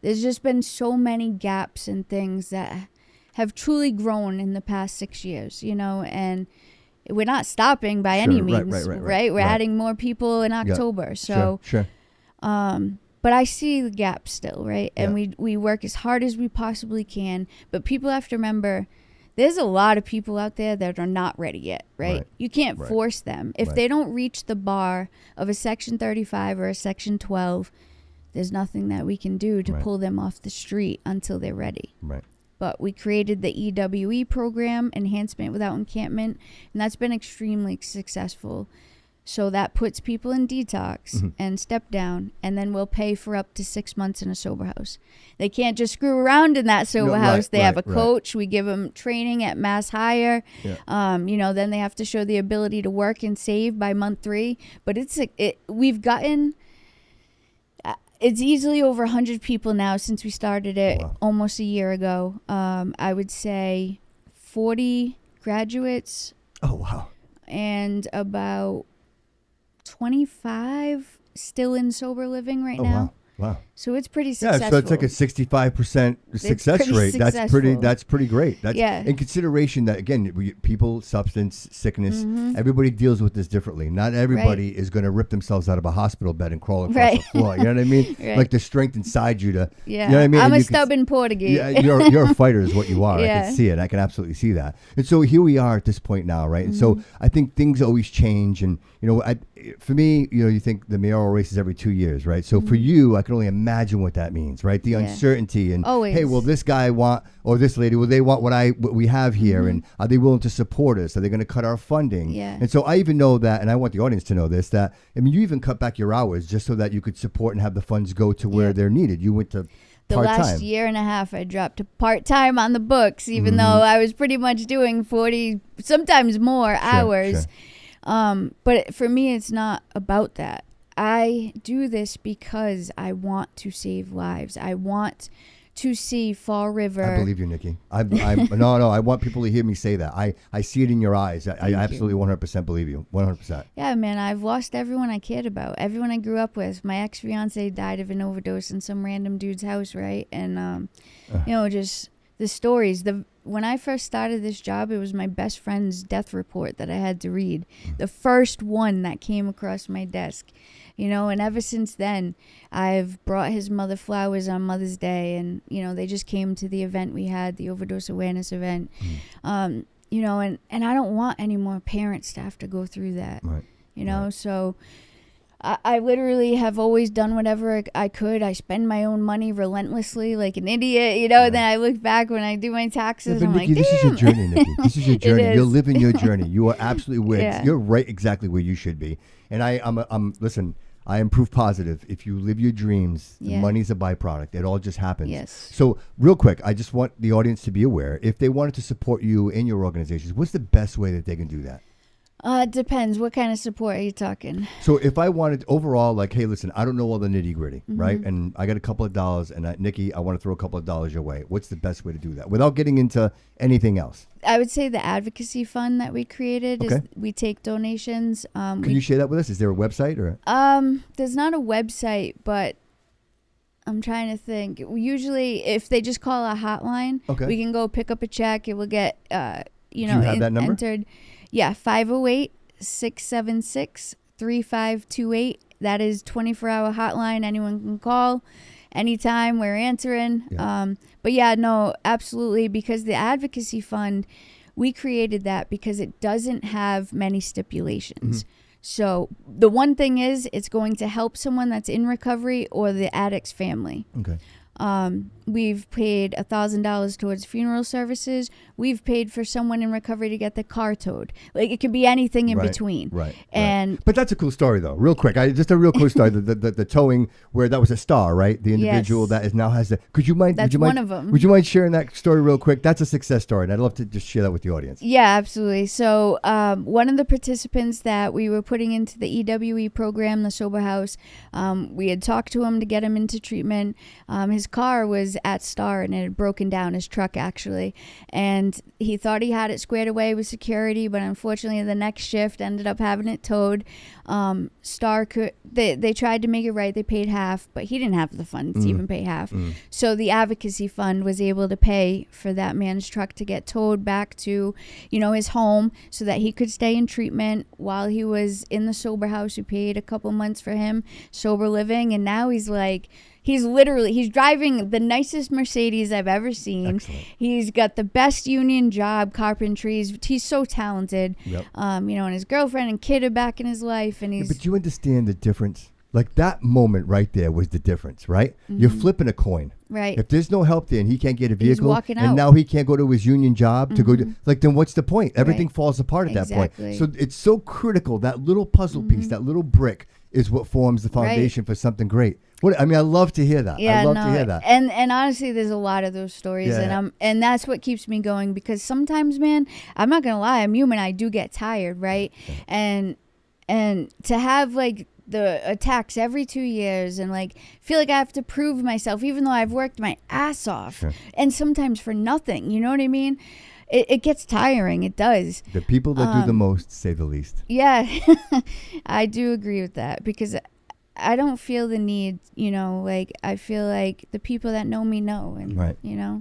There's just been so many gaps and things that have truly grown in the past 6 years, you know, and we're not stopping by any means, right? We're adding more people in October. So, but I see the gap still, right? And we work as hard as we possibly can. But people have to remember, there's a lot of people out there that are not ready yet, right? You can't force them. If they don't reach the bar of a Section 35 or a Section 12, there's nothing that we can do to pull them off the street until they're ready. But we created the EWE program, Enhancement Without Encampment, and that's been extremely successful. So that puts people in detox and step down, and then we'll pay for up to 6 months in a sober house. They can't just screw around in that sober house. They have a coach. We give them training at Mass Hire. You know, then they have to show the ability to work and save by month 3. But we've gotten... It's easily over 100 people now since we started it Wow. almost a year ago. I would say 40 graduates. Oh, wow. And about 25 still in sober living right now. Wow. Wow. So it's pretty successful. Yeah, so it's like a 65% success pretty rate. successful. That's pretty great. That's Yeah. in consideration that, again, people, substance, sickness, everybody deals with this differently. Not everybody is going to rip themselves out of a hospital bed and crawl across the floor. You know what I mean? Right. Like the strength inside you to, Yeah. you know what I mean? I'm And a stubborn Portuguese. Yeah, you're a fighter is what you are. Yeah. I can see it. I can absolutely see that. And so here we are at this point now, right? And so I think things always change. And, for me, you think the mayoral race is every 2 years, right? So for you, I can only imagine what that means, right? The uncertainty and, Always. hey, will this guy want, or this lady, will they want what we have here? And are they willing to support us? Are they going to cut our funding? Yeah. And so I even know that, and I want the audience to know this, that, you even cut back your hours just so that you could support and have the funds go to where they're needed. You went to The part-time. last year and a half, I dropped to part-time on the books, even though I was pretty much doing 40, sometimes more hours. Sure. But for me, it's not about that. I do this because I want to save lives. I want to see Fall River. I believe you, Nikki. No, I want people to hear me say that. I see it in your eyes. I absolutely 100% believe you. 100%. Yeah, man, I've lost everyone I cared about, everyone I grew up with. My ex-fiance died of an overdose in some random dude's house, right? And, just the stories. When I first started this job, it was my best friend's death report that I had to read. The first one that came across my desk. And ever since then, I've brought his mother flowers on Mother's Day, and, they just came to the event we had, the overdose awareness event. And I don't want any more parents to have to go through that, Right. So I literally have always done whatever I could. I spend my own money relentlessly like an idiot, Then I look back when I do my taxes, Yeah, I'm Nikki, like, damn. this is your journey, Nikki. This is your journey. It You're is. living your journey. You are absolutely where Yeah. you're right, exactly where you should be. And listen. I am proof positive. If you live your dreams, the money's a byproduct. It all just happens. Yes. So real quick, I just want the audience to be aware. If they wanted to support you in your organizations, what's the best way that they can do that? It depends. What kind of support are you talking? So if I wanted overall, like, hey, listen, I don't know all the nitty gritty, right? And I got a couple of dollars, and Nikki, I want to throw a couple of dollars your way. What's the best way to do that without getting into anything else? I would say the advocacy fund that we created is Okay. we take donations. Can you share that with us? Is there a website or? There's not a website, but I'm trying to think. Usually, if they just call a hotline, we can go pick up a check. It will get, Do you have that number? entered. Yeah, 508-676-3528. That is 24-hour hotline. Anyone can call anytime. We're answering. Yeah. But yeah, no, absolutely. Because the advocacy fund, we created that because it doesn't have many stipulations. So the one thing is it's going to help someone that's in recovery or the addict's family. Okay. We've paid $1,000 towards funeral services. We've paid for someone in recovery to get the car towed. Like, it could be anything in between. Right. And but that's a cool story, though. Real quick, just a real cool story. The towing where that was a star, right? The individual that is now has the. Could you mind? That's would you mind, one of them. Would you mind sharing that story real quick? That's a success story, and I'd love to just share that with the audience. Yeah, absolutely. So one of the participants that we were putting into the EWE program, the Sober House, we had talked to him to get him into treatment. His car was at Star and it had broken down, his truck actually, and he thought he had it squared away with security, but unfortunately the next shift ended up having it towed. Star they tried to make it right. They paid half, but he didn't have the funds to even pay half. So the advocacy fund was able to pay for that man's truck to get towed back to his home so that he could stay in treatment while he was in the Sober House. We paid a couple months for him, sober living, and now he's driving the nicest Mercedes I've ever seen. Excellent. He's got the best union job, carpentry. He's so talented. Yep. And his girlfriend and kid are back in his life, and he's. But do you understand the difference? Like, that moment right there was the difference, right? You're flipping a coin. Right. If there's no help there and he can't get a vehicle, walking and out. now he can't go to his union job to go to, then what's the point? Everything falls apart at that point. Exactly. So it's so critical. That little puzzle piece, that little brick is what forms the foundation for something great. I love to hear that. Yeah, I love to hear that. And honestly, there's a lot of those stories, and that's what keeps me going, because sometimes, man, I'm not gonna lie, I'm human. I do get tired, right? And to have like the attacks every 2 years, and like feel like I have to prove myself, even though I've worked my ass off, Sure. and sometimes for nothing. You know what I mean? It gets tiring. It does. The people that do the most say the least. Yeah, I do agree with that, because I don't feel the need, like I feel like the people that know me know, and Right.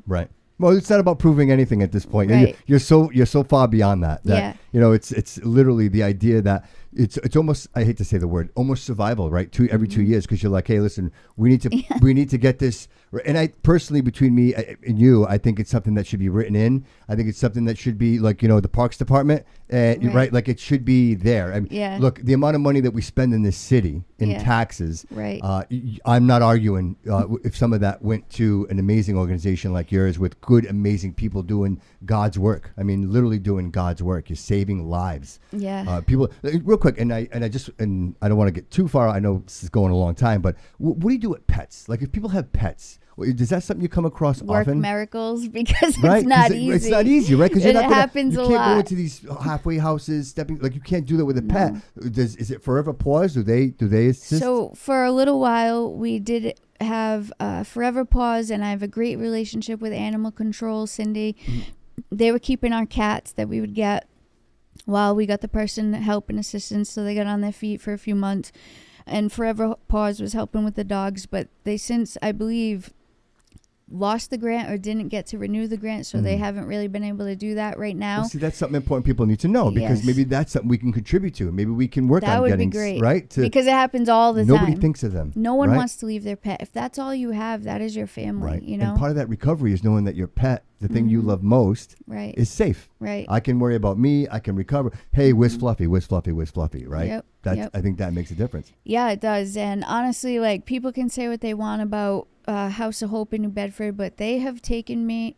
Right. Well, it's not about proving anything at this point. Right. You're so far beyond that. Yeah. It's literally the idea that it's almost, I hate to say the word, almost survival, right? Every 2 years, because you're like, hey, listen, we need to get this. And I personally, between me and you, I think it's something that should be written in. I think it's something that should be like, the Parks Department, right? Like it should be there. I mean, look, the amount of money that we spend in this city in taxes, right? I'm not arguing if some of that went to an amazing organization like yours with good, amazing people doing God's work. I mean, literally doing God's work. You're saving lives. Yeah. People, real quick, and I don't want to get too far. I know this is going a long time, but what do you do with pets? Like if people have pets, is that something you come across Work often? miracles, because Right? it's not easy. It's not easy, right? Because it happens a lot. You can't go into these halfway houses, stepping, like you can't do that with a pet. Is it Forever Paws? Do they assist? So for a little while, we did have Forever Paws, and I have a great relationship with Animal Control, Cindy. Mm-hmm. They were keeping our cats that we would get while we got the person help and assistance, so they got on their feet for a few months. And Forever Paws was helping with the dogs, but they since, I believe, lost the grant or didn't get to renew the grant, so they haven't really been able to do that right now. Well, see, that's something important people need to know, because maybe that's something we can contribute to. Maybe we can work that on would getting be great, right. Because it happens all the time. Nobody thinks of them. No one right? wants to leave their pet. If that's all you have, that is your family. Right. You know. And part of that recovery is knowing that your pet, the thing you love most, right, is safe. Right. I can worry about me. I can recover. Hey, where's Fluffy? Where's Fluffy? Where's Fluffy? Right. Yep. I think that makes a difference. Yeah, it does. And honestly, like people can say what they want about House of Hope in New Bedford, but they have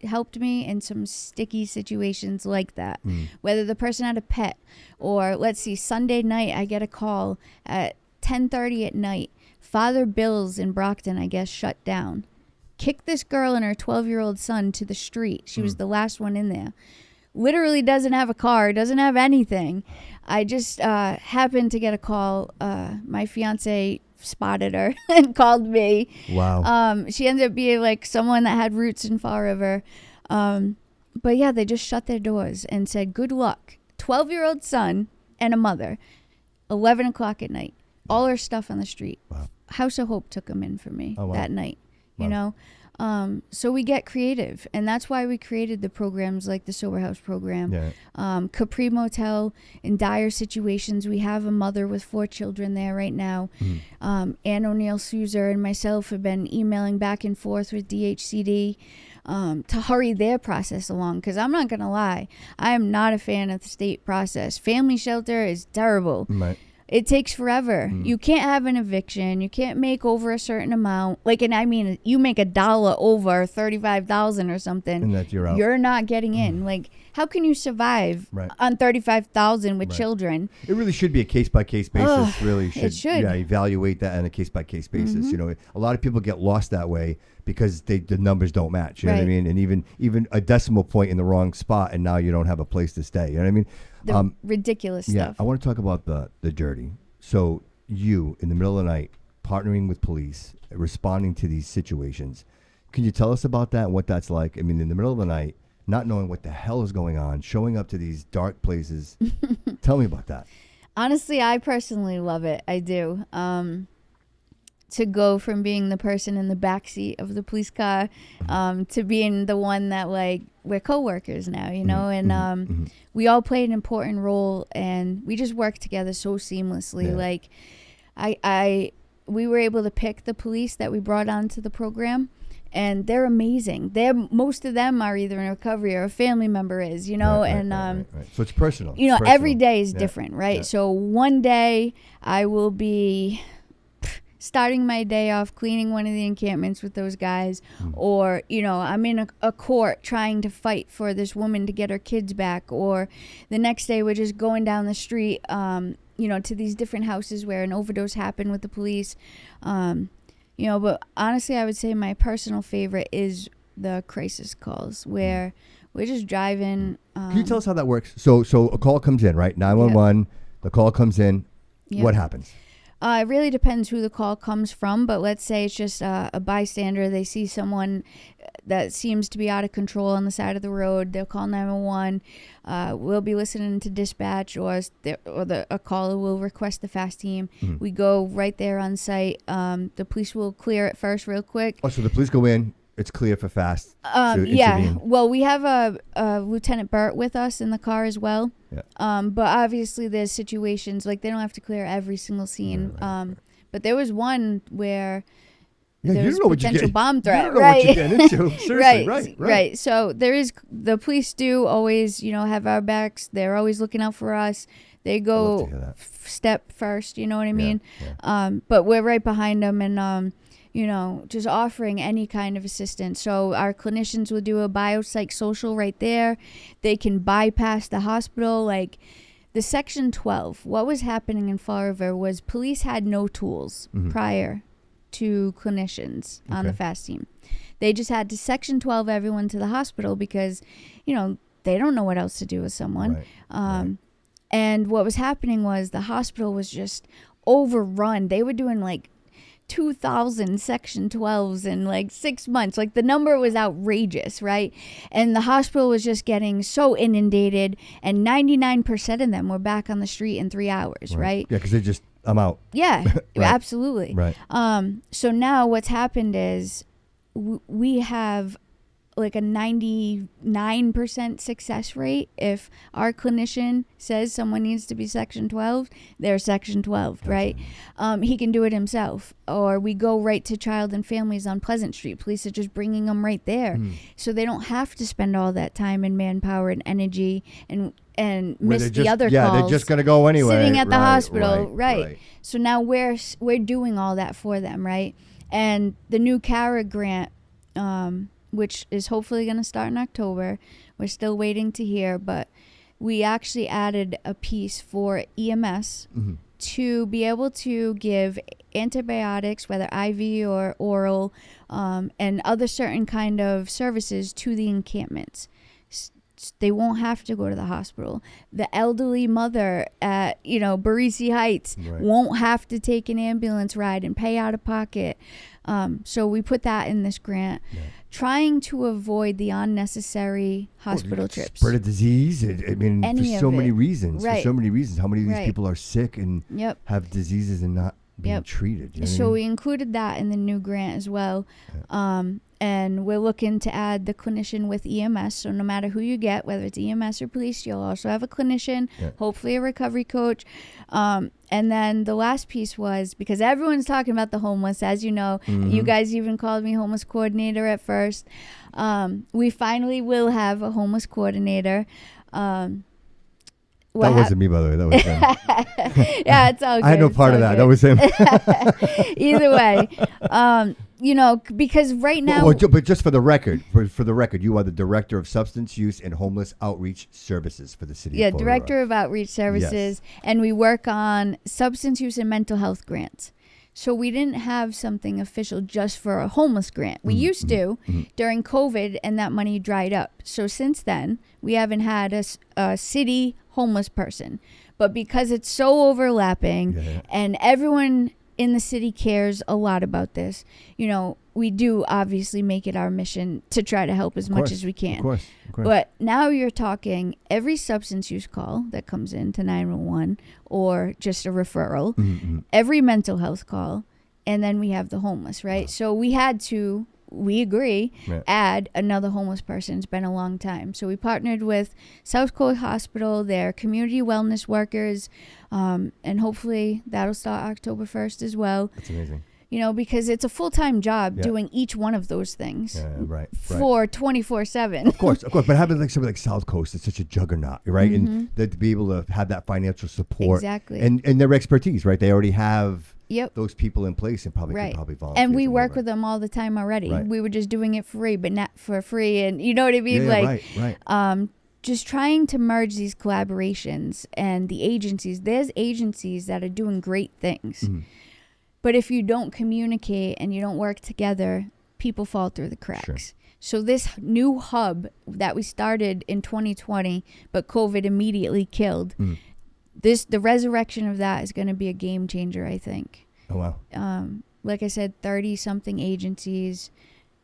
helped me in some sticky situations like that. Whether the person had a pet, or let's see, Sunday night I get a call at 10:30 at night. Father Bill's in Brockton, I guess, shut down. Kicked this girl and her 12-year-old son to the street. She was the last one in there. Literally doesn't have a car, doesn't have anything. I just happened to get a call. My fiance spotted her and called me. Wow. She ended up being like someone that had roots in Fall River. But yeah, they just shut their doors and said, good luck. 12-year-old son and a mother. 11 o'clock at night. All her stuff on the street. Wow. House of Hope took them in for me that night. You know? So we get creative, and that's why we created the programs like the Sober House program. Capri Motel, in dire situations. We have a mother with 4 children there right now. Ann O'Neill Souza and myself have been emailing back and forth with DHCD to hurry their process along, because I'm not going to lie, I am not a fan of the state process. Family shelter is terrible. Right. It takes forever. You can't have an eviction. You can't make over a certain amount. Like, and I mean, you make $1 over 35,000 or something, and that you're out. You're not getting in. Like, how can you survive on 35,000 with children? It really should be a case by case basis. Really should. It should. Yeah, evaluate that on a case by case basis. You know, a lot of people get lost that way because the numbers don't match. You know what I mean? And even a decimal point in the wrong spot, and now you don't have a place to stay. You know what I mean? The ridiculous stuff. Yeah, I want to talk about the dirty. So you, in the middle of the night, partnering with police, responding to these situations. Can you tell us about that and what that's like? I mean, in the middle of the night, not knowing what the hell is going on, showing up to these dark places. Tell me about that. Honestly, I personally love it. I do. To go from being the person in the backseat of the police car to being the one that, like, we're coworkers now, you know, and we all play an important role, and we just work together so seamlessly. Like, we were able to pick the police that we brought onto the program, and they're amazing. Most of them are either in recovery or a family member is, you know, right. So it's personal. You know, personal. every day is different, right? So one day I will be starting my day off cleaning one of the encampments with those guys, or, you know, I'm in a court trying to fight for this woman to get her kids back, or the next day we're just going down the street, you know, to these different houses where an overdose happened with the police, you know. But honestly, I would say my personal favorite is the crisis calls where we're just driving. Can you tell us how that works? So a call comes in, right? 911, the call comes in. What happens? It really depends who the call comes from, but let's say it's just a bystander. They see someone that seems to be out of control on the side of the road. They'll call 911. We'll be listening to dispatch, or a caller will request the fast team. Mm-hmm. We go right there on site. The police will clear it first real quick. Oh, so the police go in. It's clear for fast. Yeah. Well, we have a Lieutenant Burt with us in the car as well. Yeah. But obviously there's situations like they don't have to clear every single scene. Right. But there was one where there was a potential bomb threat. You don't know what you're getting into. Seriously, right. So the police do always, have our backs. They're always looking out for us. They go step first. You know what I mean? Yeah. But we're right behind them and. Just offering any kind of assistance. So our clinicians will do a biopsychosocial right there. They can bypass the hospital. Like the Section 12, what was happening in Fall River was police had no tools prior to clinicians on the fast team. They just had to Section 12 everyone to the hospital because, they don't know what else to do with someone. Right. And what was happening was the hospital was just overrun. They were doing like 2,000 Section 12s in 6 months. The number was outrageous, right? And the hospital was just getting so inundated, and 99% of them were back on the street in 3 hours, right? Yeah, because I'm out. Yeah, right. Absolutely. Right. So now what's happened is we have a 99% success rate. If our clinician says someone needs to be Section 12, they're Section 12, right? He can do it himself. Or we go right to child and families on Pleasant Street. Police are just bringing them right there. So they don't have to spend all that time and manpower and energy and miss the other calls. Yeah, they're just going to go anyway. Sitting at the hospital, right. So now we're doing all that for them, right? And the new CARA grant, which is hopefully going to start in October. We're still waiting to hear, but we actually added a piece for EMS to be able to give antibiotics, whether IV or oral, and other certain kind of services to the encampments. They won't have to go to the hospital. The elderly mother at, Barisi Heights won't have to take an ambulance ride and pay out of pocket. So we put that in this grant, trying to avoid the unnecessary hospital trips. Spread of disease. For so many reasons. Right. For so many reasons. How many of these people are sick and have diseases and not being treated? So we included that in the new grant as well. And we're looking to add the clinician with EMS. So no matter who you get, whether it's EMS or police, you'll also have a clinician, hopefully a recovery coach. And then the last piece was, because everyone's talking about the homeless, as you know, you guys even called me homeless coordinator at first. We finally will have a homeless coordinator. That wasn't me, by the way. That was him. Yeah, it's all good. I had no part of that. That was him. Either way. Because right now... But just for the record, you are the Director of Substance Use and Homeless Outreach Services for the city of Fall River. Director of Outreach Services, and we work on substance use and mental health grants. So we didn't have something official just for a homeless grant. We used to during COVID, and that money dried up. So since then, we haven't had a city homeless person. But because it's so overlapping and everyone in the city cares a lot about this, we do obviously make it our mission to try to help as much as we can. Of course. But now you're talking every substance use call that comes in to 911 or just a referral, every mental health call, and then we have the homeless, right? Wow. So we had to, we agree, add another homeless person. It's been a long time. So we partnered with South Coast Hospital, their community wellness workers, and hopefully that'll start October 1st as well. That's amazing. Because it's a full-time job doing each one of those things for 24/7. Of course. But having something like South Coast is such a juggernaut, right? And to be able to have that financial support. Exactly. And their expertise, right? They already have those people in place and could probably volunteer. And we work with them all the time already. Right. We were just doing it free, but not for free. And you know what I mean? Right. Just trying to merge these collaborations and the agencies. There's agencies that are doing great things. But if you don't communicate and you don't work together, people fall through the cracks. Sure. So this new hub that we started in 2020, but COVID immediately killed, the resurrection of that is going to be a game changer, I think. Oh, wow. Like I said, 30-something agencies,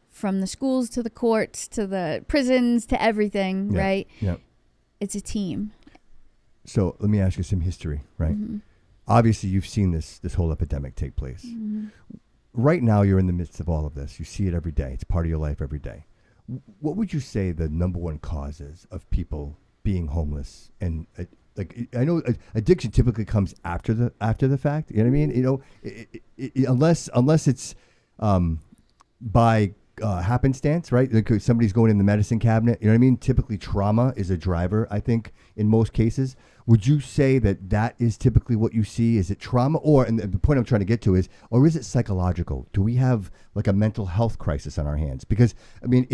from the schools to the courts to the prisons to everything, right? Yeah. It's a team. So let me ask you some history, right? Mm-hmm. Obviously, you've seen this whole epidemic take place. Mm-hmm. Right now, you're in the midst of all of this. You see it every day. It's part of your life every day. What would you say the number one cause is of people being homeless? And like, I know addiction typically comes after the fact. You know what I mean? You know, unless it's by happenstance, right? Like somebody's going in the medicine cabinet. You know what I mean? Typically, trauma is a driver, I think, in most cases. Would you say that is typically what you see? Is it trauma, and the point I'm trying to get to is it psychological? Do we have like a mental health crisis on our hands? Because, I mean,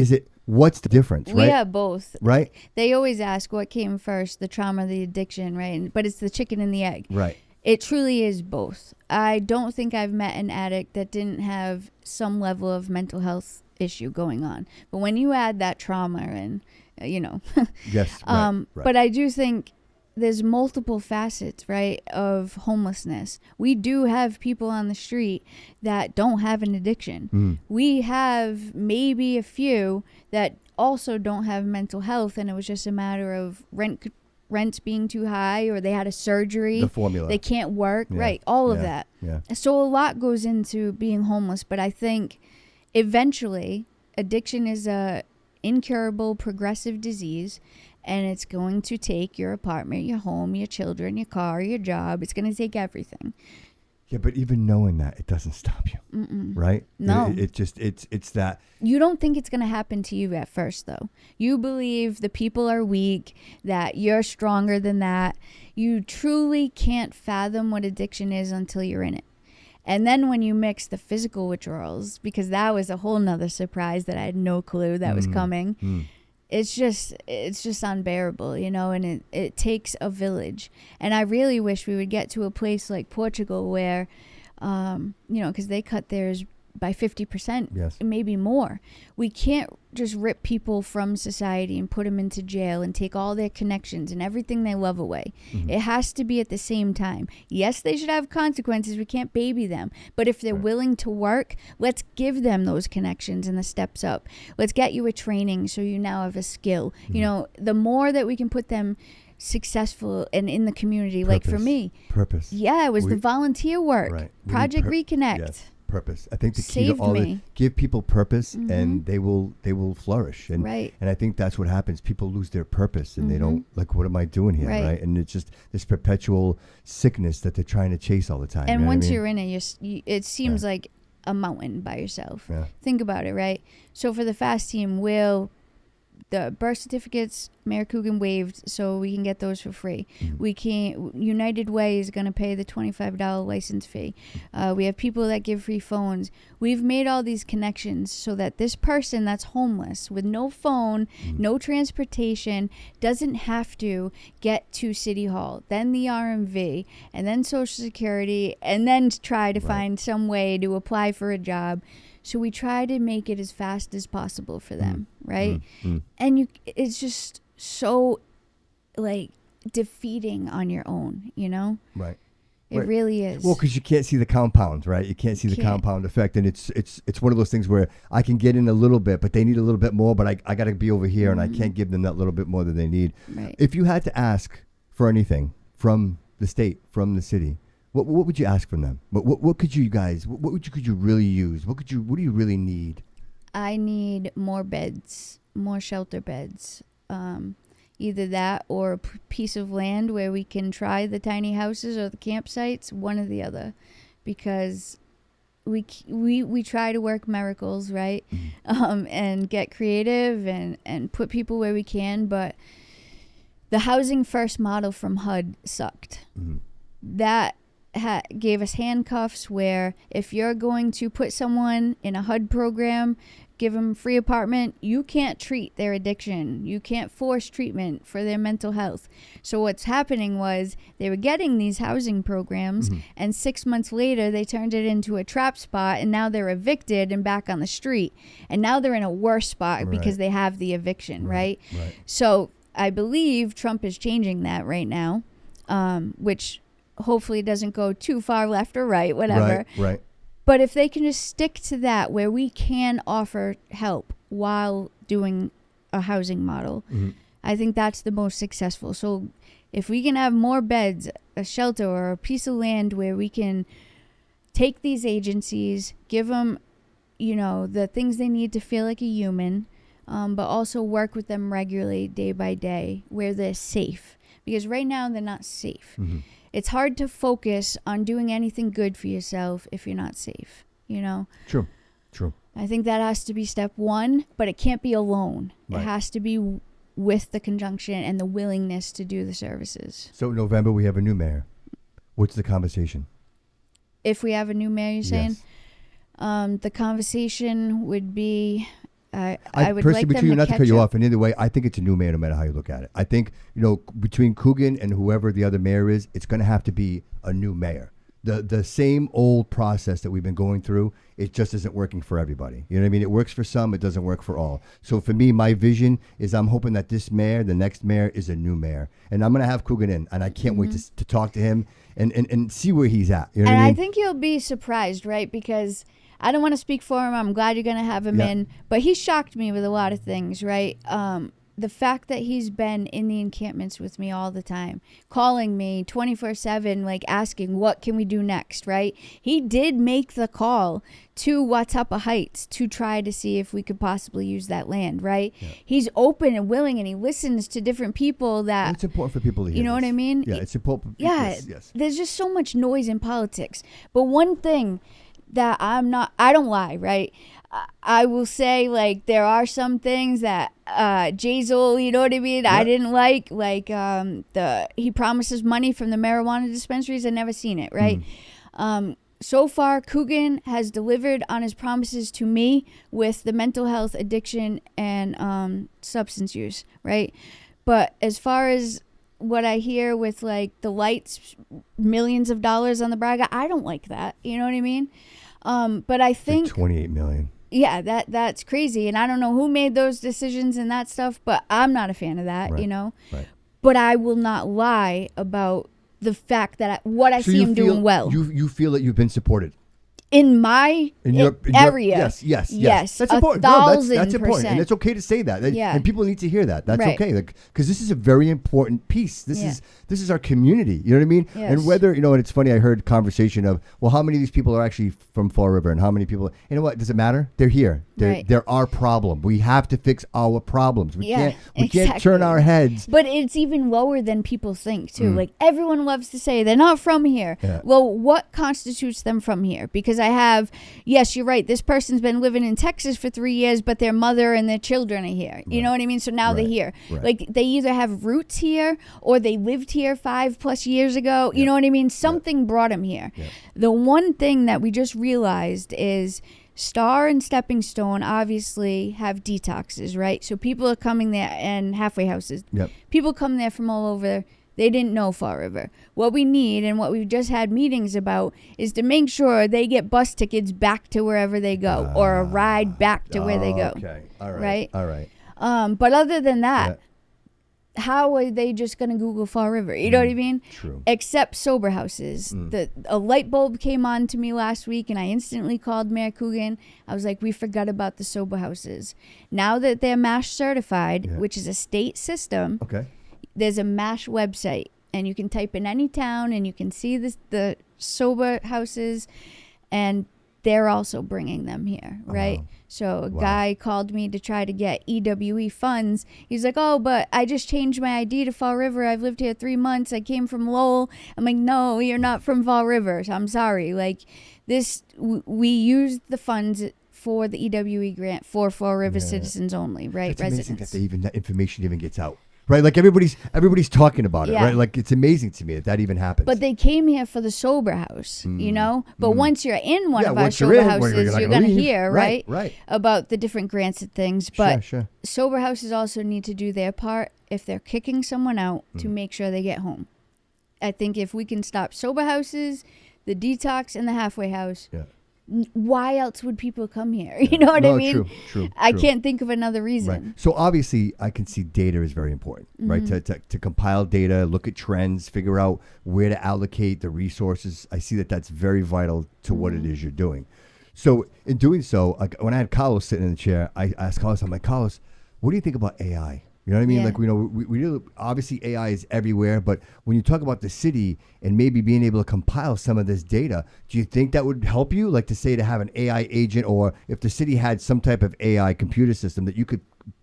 what's the difference, right? We have both. Right? They always ask what came first, the trauma or the addiction, right? But it's the chicken and the egg. Right. It truly is both. I don't think I've met an addict that didn't have some level of mental health issue going on. But when you add that trauma and, Yes, right. But I do think there's multiple facets, right, of homelessness. We do have people on the street that don't have an addiction. Mm. We have maybe a few that also don't have mental health, and it was just a matter of rent being too high, or they had a surgery. The formula. They can't work, Yeah. right, all of that. Yeah. So a lot goes into being homeless, but I think eventually addiction is a incurable progressive disease, and it's going to take your apartment, your home, your children, your car, your job. It's going to take everything. Yeah, but even knowing that, it doesn't stop you. Mm-mm. Right? No. It's that. You don't think it's going to happen to you at first, though. You believe the people are weak, that you're stronger than that. You truly can't fathom what addiction is until you're in it. And then when you mix the physical withdrawals, because that was a whole nother surprise that I had no clue that was coming. It's just unbearable, and it takes a village. And I really wish we would get to a place like Portugal where, because they cut theirs by 50%, yes, maybe more. We can't just rip people from society and put them into jail and take all their connections and everything they love away. Mm-hmm. It has to be at the same time. Yes, they should have consequences. We can't baby them. But if they're willing to work, let's give them those connections and the steps up. Let's get you a training so you now have a skill. Mm-hmm. The more that we can put them successful and in the community, like for me. Purpose. Yeah, it was the volunteer work. Right. Project Reconnect. Yes. Purpose. I think the key to all give people purpose, mm-hmm. and they will flourish. And and I think that's what happens. People lose their purpose, and they don't, like, what am I doing here, right? And it's just this perpetual sickness that they're trying to chase all the time. And once you're in it, it seems like a mountain by yourself. Yeah. Think about it, right? So for the FAST team, the birth certificates, Mayor Coogan waived, so we can get those for free. Mm-hmm. United Way is going to pay the $25 license fee. We have people that give free phones. We've made all these connections so that this person that's homeless with no phone, no transportation, doesn't have to get to City Hall, then the RMV, and then Social Security, and then try to find some way to apply for a job. So we try to make it as fast as possible for them, right? And it's just so, like, defeating on your own, Right. It really is. Well, because you can't see the compound, right? You can't see the compound effect, and it's one of those things where I can get in a little bit, but they need a little bit more, but I got to be over here, and I can't give them that little bit more that they need. Right. If you had to ask for anything from the state, from the city, what would you ask from them? What could you guys? Could you really use? What do you really need? I need more beds, more shelter beds. Either that or a piece of land where we can try the tiny houses or the campsites, one or the other, because we try to work miracles, right? And get creative and put people where we can, but the housing first model from HUD sucked. That gave us handcuffs where if you're going to put someone in a HUD program, give them free apartment, you can't treat their addiction. You can't force treatment for their mental health. So what's happening was they were getting these housing programs, and 6 months later they turned it into a trap spot, and now they're evicted and back on the street. And now they're in a worse spot because they have the eviction, right? So I believe Trump is changing that right now. which hopefully doesn't go too far left or right, whatever. Right. But if they can just stick to that, where we can offer help while doing a housing model, I think that's the most successful. So if we can have more beds, a shelter, or a piece of land where we can take these agencies, give them, the things they need to feel like a human, but also work with them regularly day by day where they're safe. Because right now they're not safe. It's hard to focus on doing anything good for yourself if you're not safe, True. I think that has to be step one, but it can't be alone. Right. It has to be with the conjunction and the willingness to do the services. So November, we have a new mayor. What's the conversation? If we have a new mayor, you're saying? Yes. The conversation would be... I would personally, like between them you, to not to catch cut you up. off in either way, I think it's a new mayor no matter how you look at it. I think, between Coogan and whoever the other mayor is, it's going to have to be a new mayor. The same old process that we've been going through, it just isn't working for everybody. You know what I mean? It works for some, it doesn't work for all. So for me, my vision is I'm hoping that this mayor, the next mayor, is a new mayor. And I'm going to have Coogan in, and I can't wait to talk to him and see where he's at. You know what I mean? I think you'll be surprised, right? Because I don't want to speak for him. I'm glad you're going to have him in. But he shocked me with a lot of things, right? The fact that he's been in the encampments with me all the time, calling me 24/7, like asking, what can we do next, right? He did make the call to Watapa Heights to try to see if we could possibly use that land, right? Yeah. He's open and willing, and he listens to different people that... It's important for people to hear what I mean? Yeah, it's important. Yeah, yes. There's just so much noise in politics. But one thing that I don't lie, right? I will say, like, there are some things that Jazel, you know what I mean? Yeah. I didn't like he promises money from the marijuana dispensaries. I've never seen it, right? So far, Coogan has delivered on his promises to me with the mental health, addiction, and substance use, right? But as far as what I hear with, like, the lights, millions of dollars on the Braga, I don't like that. You know what I mean? But I think... Like 28 million. Yeah, that's crazy. And I don't know who made those decisions and that stuff, but I'm not a fan of that, Right. Right. But I will not lie about the fact that I see him doing well. You feel that you've been supported? In my area. Yes. That's important. That's important. And it's okay to say that. And people need to hear that. That's okay. Because this is a very important piece. This is our community. You know what I mean? Yes. And whether, and it's funny, I heard conversation of, well, how many of these people are actually from Fall River and how many people, you know what? Does it matter? They're here. They're our problem. We have to fix our problems. We can't turn our heads. But it's even lower than people think too. Like, everyone loves to say they're not from here. Yeah. Well, what constitutes them from here? Because I have, yes, you're right, this person's been living in Texas for 3 years, but their mother and their children are here. You know what I mean? So now they're here. Right. Like, they either have roots here or they lived here 5+ years ago. You know what I mean? Something brought them here. The one thing that we just realized is Star and Stepping Stone obviously have detoxes, right? So people are coming there, and halfway houses. People come there from all over. They didn't know Fall River. What we need, and what we've just had meetings about, is to make sure they get bus tickets back to wherever they go, or a ride back to where they go. Okay. All right. All right. But other than that, how are they just going to Google Fall River? You know what I mean? True. Except sober houses. A light bulb came on to me last week, and I instantly called Mayor Coogan. I was like, we forgot about the sober houses. Now that they're MASH certified, which is a state system, there's a MASH website, and you can type in any town, and you can see the sober houses, and they're also bringing them here, right? So a guy called me to try to get EWE funds. He's like, oh, but I just changed my ID to Fall River. I've lived here 3 months. I came from Lowell. I'm like, no, you're not from Fall River. So I'm sorry. Like, this, we used the funds for the EWE grant for Fall River citizens only, right? It's amazing that information even gets out. Right, like everybody's talking about it, right? Like, it's amazing to me that even happens. But they came here for the sober house, you know? But once you're in one of our sober houses, you're going to hear, right, about the different grants and things. But sober houses also need to do their part if they're kicking someone out to make sure they get home. I think if we can stop sober houses, the detox, and the halfway house, why else would people come here? You know what I mean? True. I can't think of another reason. Right. So obviously, I can see data is very important, right? To compile data, look at trends, figure out where to allocate the resources. I see that that's very vital to what it is you're doing. So in doing so, like when I had Carlos sitting in the chair, I asked Carlos, I'm like, Carlos, what do you think about AI? You know what I mean? Yeah. Like, we know obviously AI is everywhere, but when you talk about the city and maybe being able to compile some of this data, do you think that would help you? Like to have an AI agent, or if the city had some type of AI computer system that you could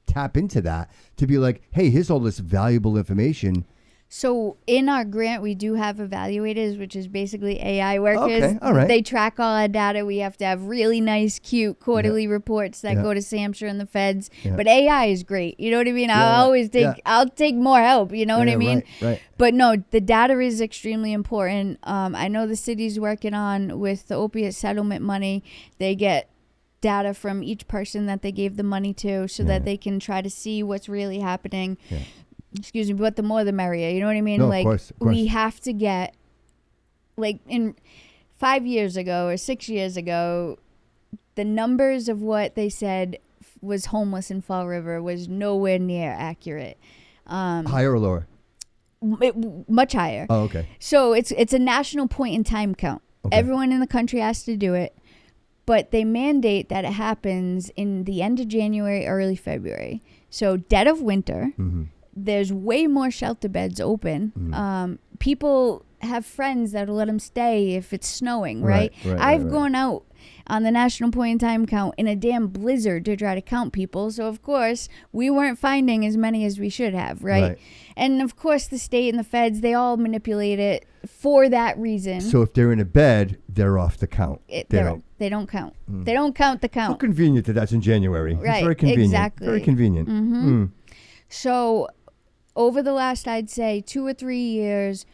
tap into that to be like, hey, here's all this valuable information. So in our grant, we do have evaluators, which is basically AI workers. Okay, all right. They track all our data. We have to have really nice, cute quarterly reports that go to SAMHSA and the feds. Yeah. But AI is great. You know what I mean? I'll take more help. You know what I mean? Right. But no, the data is extremely important. I know the city's working on with the opiate settlement money. They get data from each person that they gave the money to so that they can try to see what's really happening. Yeah. Excuse me, but the more the merrier. You know what I mean? No, like, of course. we have to get, like, in 5 years ago or 6 years ago, the numbers of what they said was homeless in Fall River was nowhere near accurate. Higher or lower? Much higher. Oh, okay. So it's a national point in time count. Okay. Everyone in the country has to do it, but they mandate that it happens in the end of January, early February. So dead of winter. Mm-hmm. There's way more shelter beds open. People have friends that'll let them stay if it's snowing, right? I've gone out on the national point in time count in a damn blizzard to try to count people. So, of course, we weren't finding as many as we should have, right? And, of course, the state and the feds, they all manipulate it for that reason. So if they're in a bed, they're off the count. They don't count. They don't count the count. How convenient that that's in January. Right, it's very convenient. Exactly. Very convenient. So over the last, I'd say, 2 or 3 years,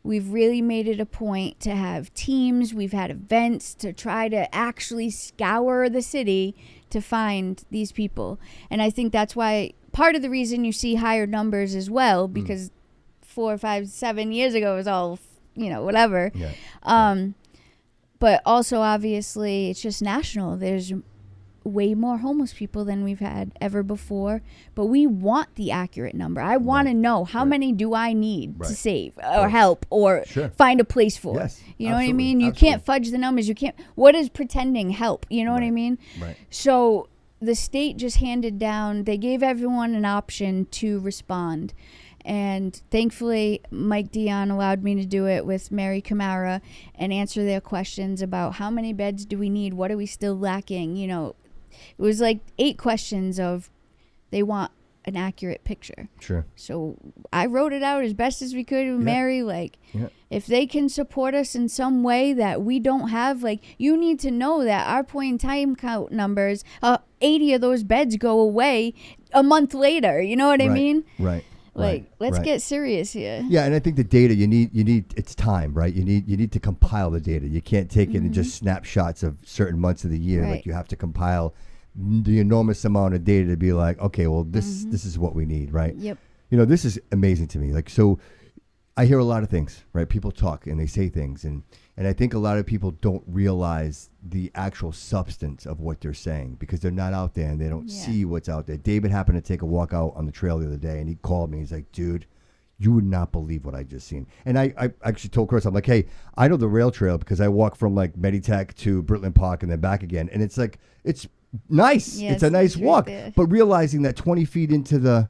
we've really made it a point to have teams. We've had events to try to actually scour the city to find these people. And I think that's why part of the reason you see higher numbers as well, because 4, 5, 7 years ago it was all, whatever. Yeah. But also, obviously, it's just national. There's way more homeless people than we've had ever before, but we want the accurate number. I want to know how many do I need to save or help or find a place for. Yes, you know what I mean? You can't fudge the numbers. You can't. What is pretending help? You know what I mean? Right. So the state just handed down, they gave everyone an option to respond. And thankfully, Mike Dion allowed me to do it with Mary Camara and answer their questions about how many beds do we need? What are we still lacking? It was like 8 questions of they want an accurate picture. Sure. So I wrote it out as best as we could with Mary. If they can support us in some way that we don't have, you need to know that our point in time count numbers, 80 of those beds go away a month later. You know what I mean? Right. Let's get serious here. Yeah, and I think the data you need it's time, right? You need to compile the data. You can't take it in just snapshots of certain months of the year. Like you have to compile the enormous amount of data to be like, okay, well this is what we need, right? Yep. This is amazing to me. So I hear a lot of things, right? People talk and they say things, and I think a lot of people don't realize the actual substance of what they're saying because they're not out there and they don't see what's out there. David happened to take a walk out on the trail the other day, and he called me. He's like, dude, you would not believe what I just seen. And I actually told Chris, I'm like, hey, I know the rail trail because I walk from Meditech to Britland Park and then back again. And it's nice. Yes, it's a nice walk. Right, but realizing that 20 feet into the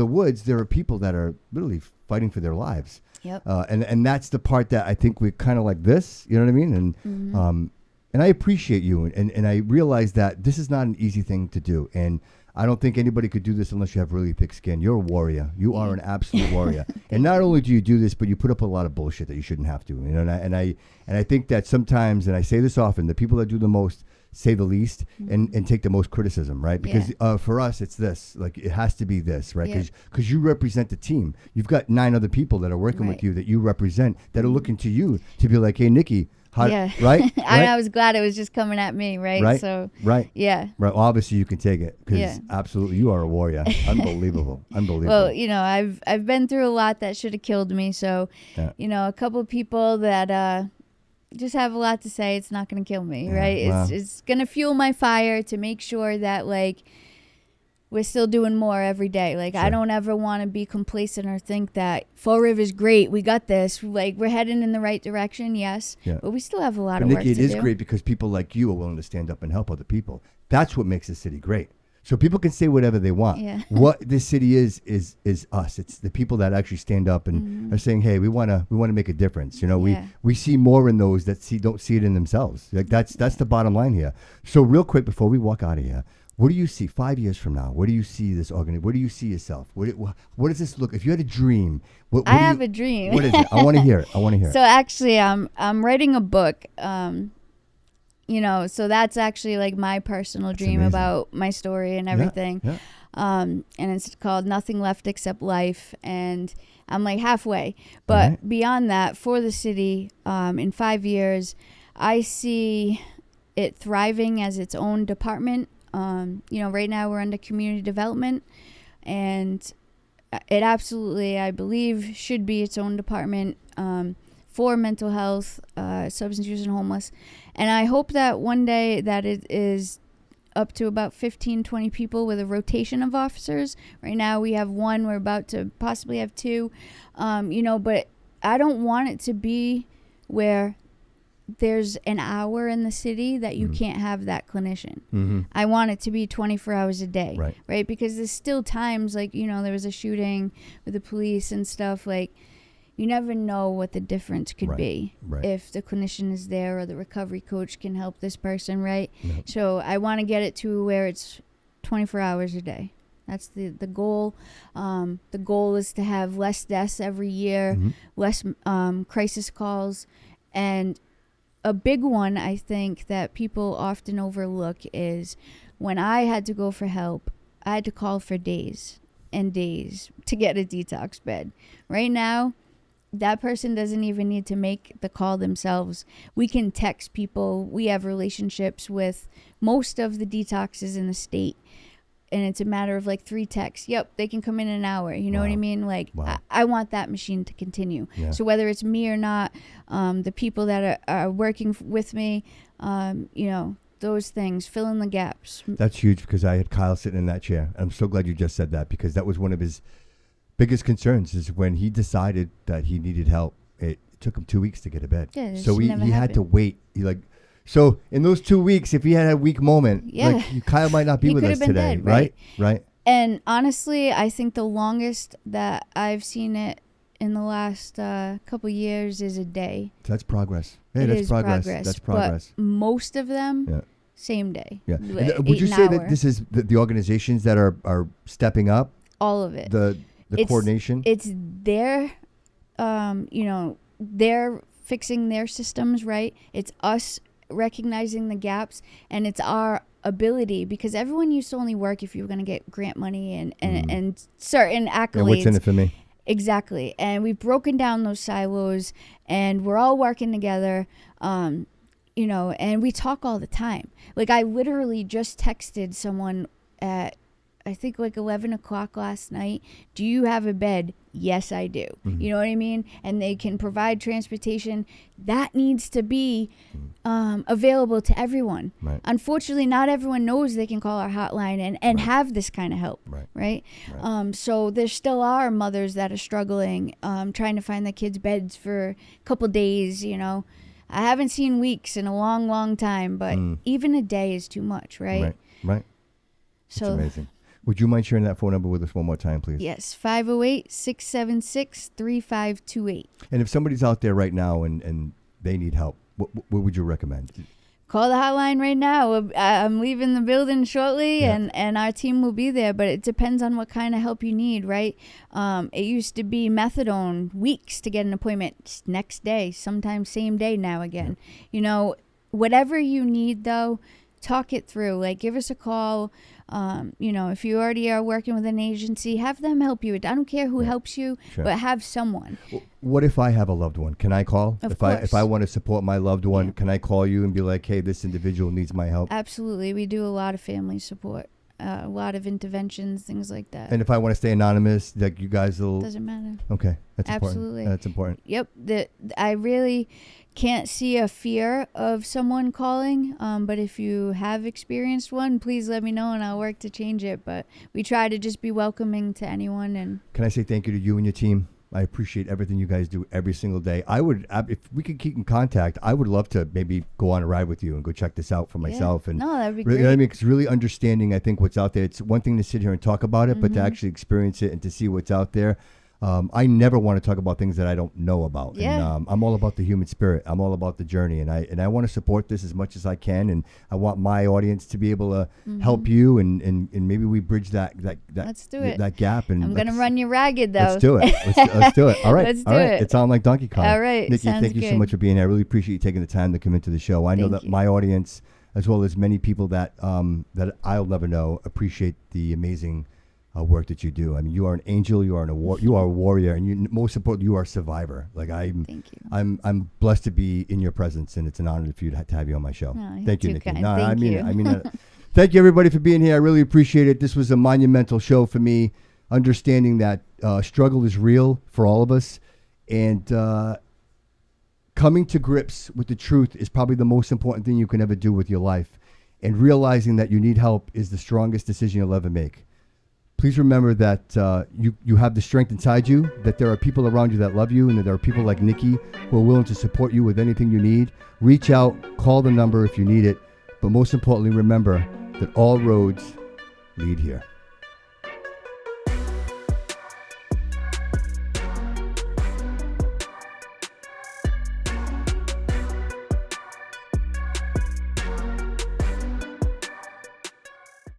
woods, there are people that are literally fighting for their lives. Yep. And that's the part that I think we're kind of like this, you know what I mean? And I appreciate you. And I realize that this is not an easy thing to do. And I don't think anybody could do this unless you have really thick skin. You're a warrior. You are an absolute warrior. And not only do you do this, but you put up a lot of bullshit that you shouldn't have to. And I think that sometimes, and I say this often, the people that do the most say the least and take the most criticism, right? Because for us, it's this. It has to be this, right? Because you represent the team. You've got 9 other people that are working with you that you represent that are looking to you to be like, hey, Niki, right? I was glad it was just coming at me, right? Right. So, right. Yeah. Right. Obviously, you can take it because absolutely you are a warrior. Unbelievable. Unbelievable. Well, I've been through a lot that should have killed me. So, a couple of people that just have a lot to say. It's not going to kill me, right? Wow. It's going to fuel my fire to make sure that, like, we're still doing more every day. Like, Sure. I don't ever want to be complacent or think that Fall River's great. We got this. Like, we're heading in the right direction, yes. Yeah. But we still have a lot But of Niki, work to it do. is great because people like you are willing to stand up and help other people. That's what makes the city great. So people can say whatever they want. Yeah. What this city is us. It's the people that actually stand up and are saying, "Hey, we want to make a difference." You know, Yeah. we see more in those that don't see it in themselves. Like that's the bottom line here. So real quick before we walk out of here, what do you see 5 years from now? Where do you see this organization? Where do you see yourself? What does this look? If you had a dream, I have a dream. What is it? I want to hear it. I want to hear it. So actually, I'm writing a book. You know, so that's actually like my personal dream amazing. About my story and everything. Yeah. And it's called Nothing Left Except Life. And I'm like halfway. But right. beyond that, for the city, in 5 years, I see it thriving as its own department. You know, right now we're under community development. And it absolutely, I believe, should be its own department for mental health, substance use, and homeless. And I hope that one day that it is up to about 15, 20 people with a rotation of officers. Right now we have one. We're about to possibly have two. You know, but I don't want it to be where there's an hour in the city that you can't have that clinician. Mm-hmm. I want it to be 24 hours a day, right? Because there's still times, like, you know, there was a shooting with the police and stuff. Like, you never know what the difference could be if the clinician is there or the recovery coach can help this person, right? Yep. So I want to get it to where it's 24 hours a day. That's the goal. The goal is to have less deaths every year, less crisis calls, and a big one I think that people often overlook is when I had to go for help, I had to call for days and days to get a detox bed. Right now, that person doesn't even need to make the call themselves. We can text people. We have relationships with most of the detoxes in the state. And it's a matter of like 3 texts. Yep, they can come in an hour. You know what I mean? Like, I want that machine to continue. Yeah. So whether it's me or not, the people that are working with me, you know, those things, fill in the gaps. That's huge because I had Kyle sitting in that chair. I'm so glad you just said that because that was one of his biggest concerns is when he decided that he needed help. It took him 2 weeks to get a bed. Yeah, so he had to wait. So in those 2 weeks, if he had a weak moment, like Kyle might not be with us today, dead, right? Right. And honestly, I think the longest that I've seen it in the last couple years is a day. That's progress. Hey, that's progress. That's progress. But most of them, same day. Yeah. Would you say that this is the organizations that are stepping up? All of it. The coordination? It's their, you know, they're fixing their systems, right? It's us recognizing the gaps, and it's our ability, because everyone used to only work if you were going to get grant money and certain accolades. And what's in it for me? Exactly. And we've broken down those silos, and we're all working together, you know, and we talk all the time. Like, I literally just texted someone at, I think, like 11 o'clock last night. Do you have a bed? Yes, I do. You know what I mean? And they can provide transportation. That needs to be available to everyone. Right. Unfortunately, not everyone knows they can call our hotline and have this kind of help. Right. So there still are mothers that are struggling, trying to find their kids beds for a couple days, you know. I haven't seen weeks in a long, long time, but even a day is too much, right? Right. So that's amazing. Would you mind sharing that phone number with us one more time, please? Yes, 508-676-3528. And if somebody's out there right now and they need help, what would you recommend? Call the hotline right now. I'm leaving the building shortly, and our team will be there, but it depends on what kind of help you need, right? It used to be methadone, weeks to get an appointment, next day, sometimes same day now again. You know, whatever you need, though, talk it through. Like, give us a call. You know, if you already are working with an agency, have them help you. I don't care who helps you, but have someone. What if I have a loved one? Can I call? Of course. If I want to support my loved one, can I call you and be like, hey, this individual needs my help? Absolutely. We do a lot of family support. a lot of interventions, things like that. And if I want to stay anonymous, like you guys will. Doesn't matter. Okay, that's Absolutely. important. That's important. Yep. I really can't see a fear of someone calling. But if you have experienced one, please let me know and I'll work to change it. But we try to just be welcoming to anyone. And can I say thank you to you and your team? I appreciate everything you guys do every single day. I would, if we could keep in contact, I would love to maybe go on a ride with you and go check this out for myself. And no, that'd be really, great. you know what I mean? It's really understanding, I think, what's out there. It's one thing to sit here and talk about it, but to actually experience it and to see what's out there. I never want to talk about things that I don't know about. Yeah. And I'm all about the human spirit. I'm all about the journey, and I want to support this as much as I can. And I want my audience to be able to help you, and maybe we bridge that Let's do it. that gap. And I'm gonna run you ragged though. Let's do it. Let's do it. All right. Let's all do right. it. It sounds like Donkey Kong. All right. Nikki, Sounds thank you so good. much for being here. I really appreciate you taking the time to come into the show. I know Thank that you. my audience, as well as many people that that I'll never know, appreciate the amazing work that you do. I mean, you are an angel. You are you are a warrior, and you, most importantly, you are a survivor. Like Thank you. I'm blessed to be in your presence, and it's an honor for you to have you on my show. Oh, Thank you, too Nikki. kind. No, Thank I mean you. it. I mean it. Thank you, everybody, for being here. I really appreciate it. This was a monumental show for me, understanding that struggle is real for all of us, and coming to grips with the truth is probably the most important thing you can ever do with your life. And realizing that you need help is the strongest decision you'll ever make. Please remember that you have the strength inside you, that there are people around you that love you, and that there are people like Nikki who are willing to support you with anything you need. Reach out, call the number if you need it. But most importantly, remember that all roads lead here.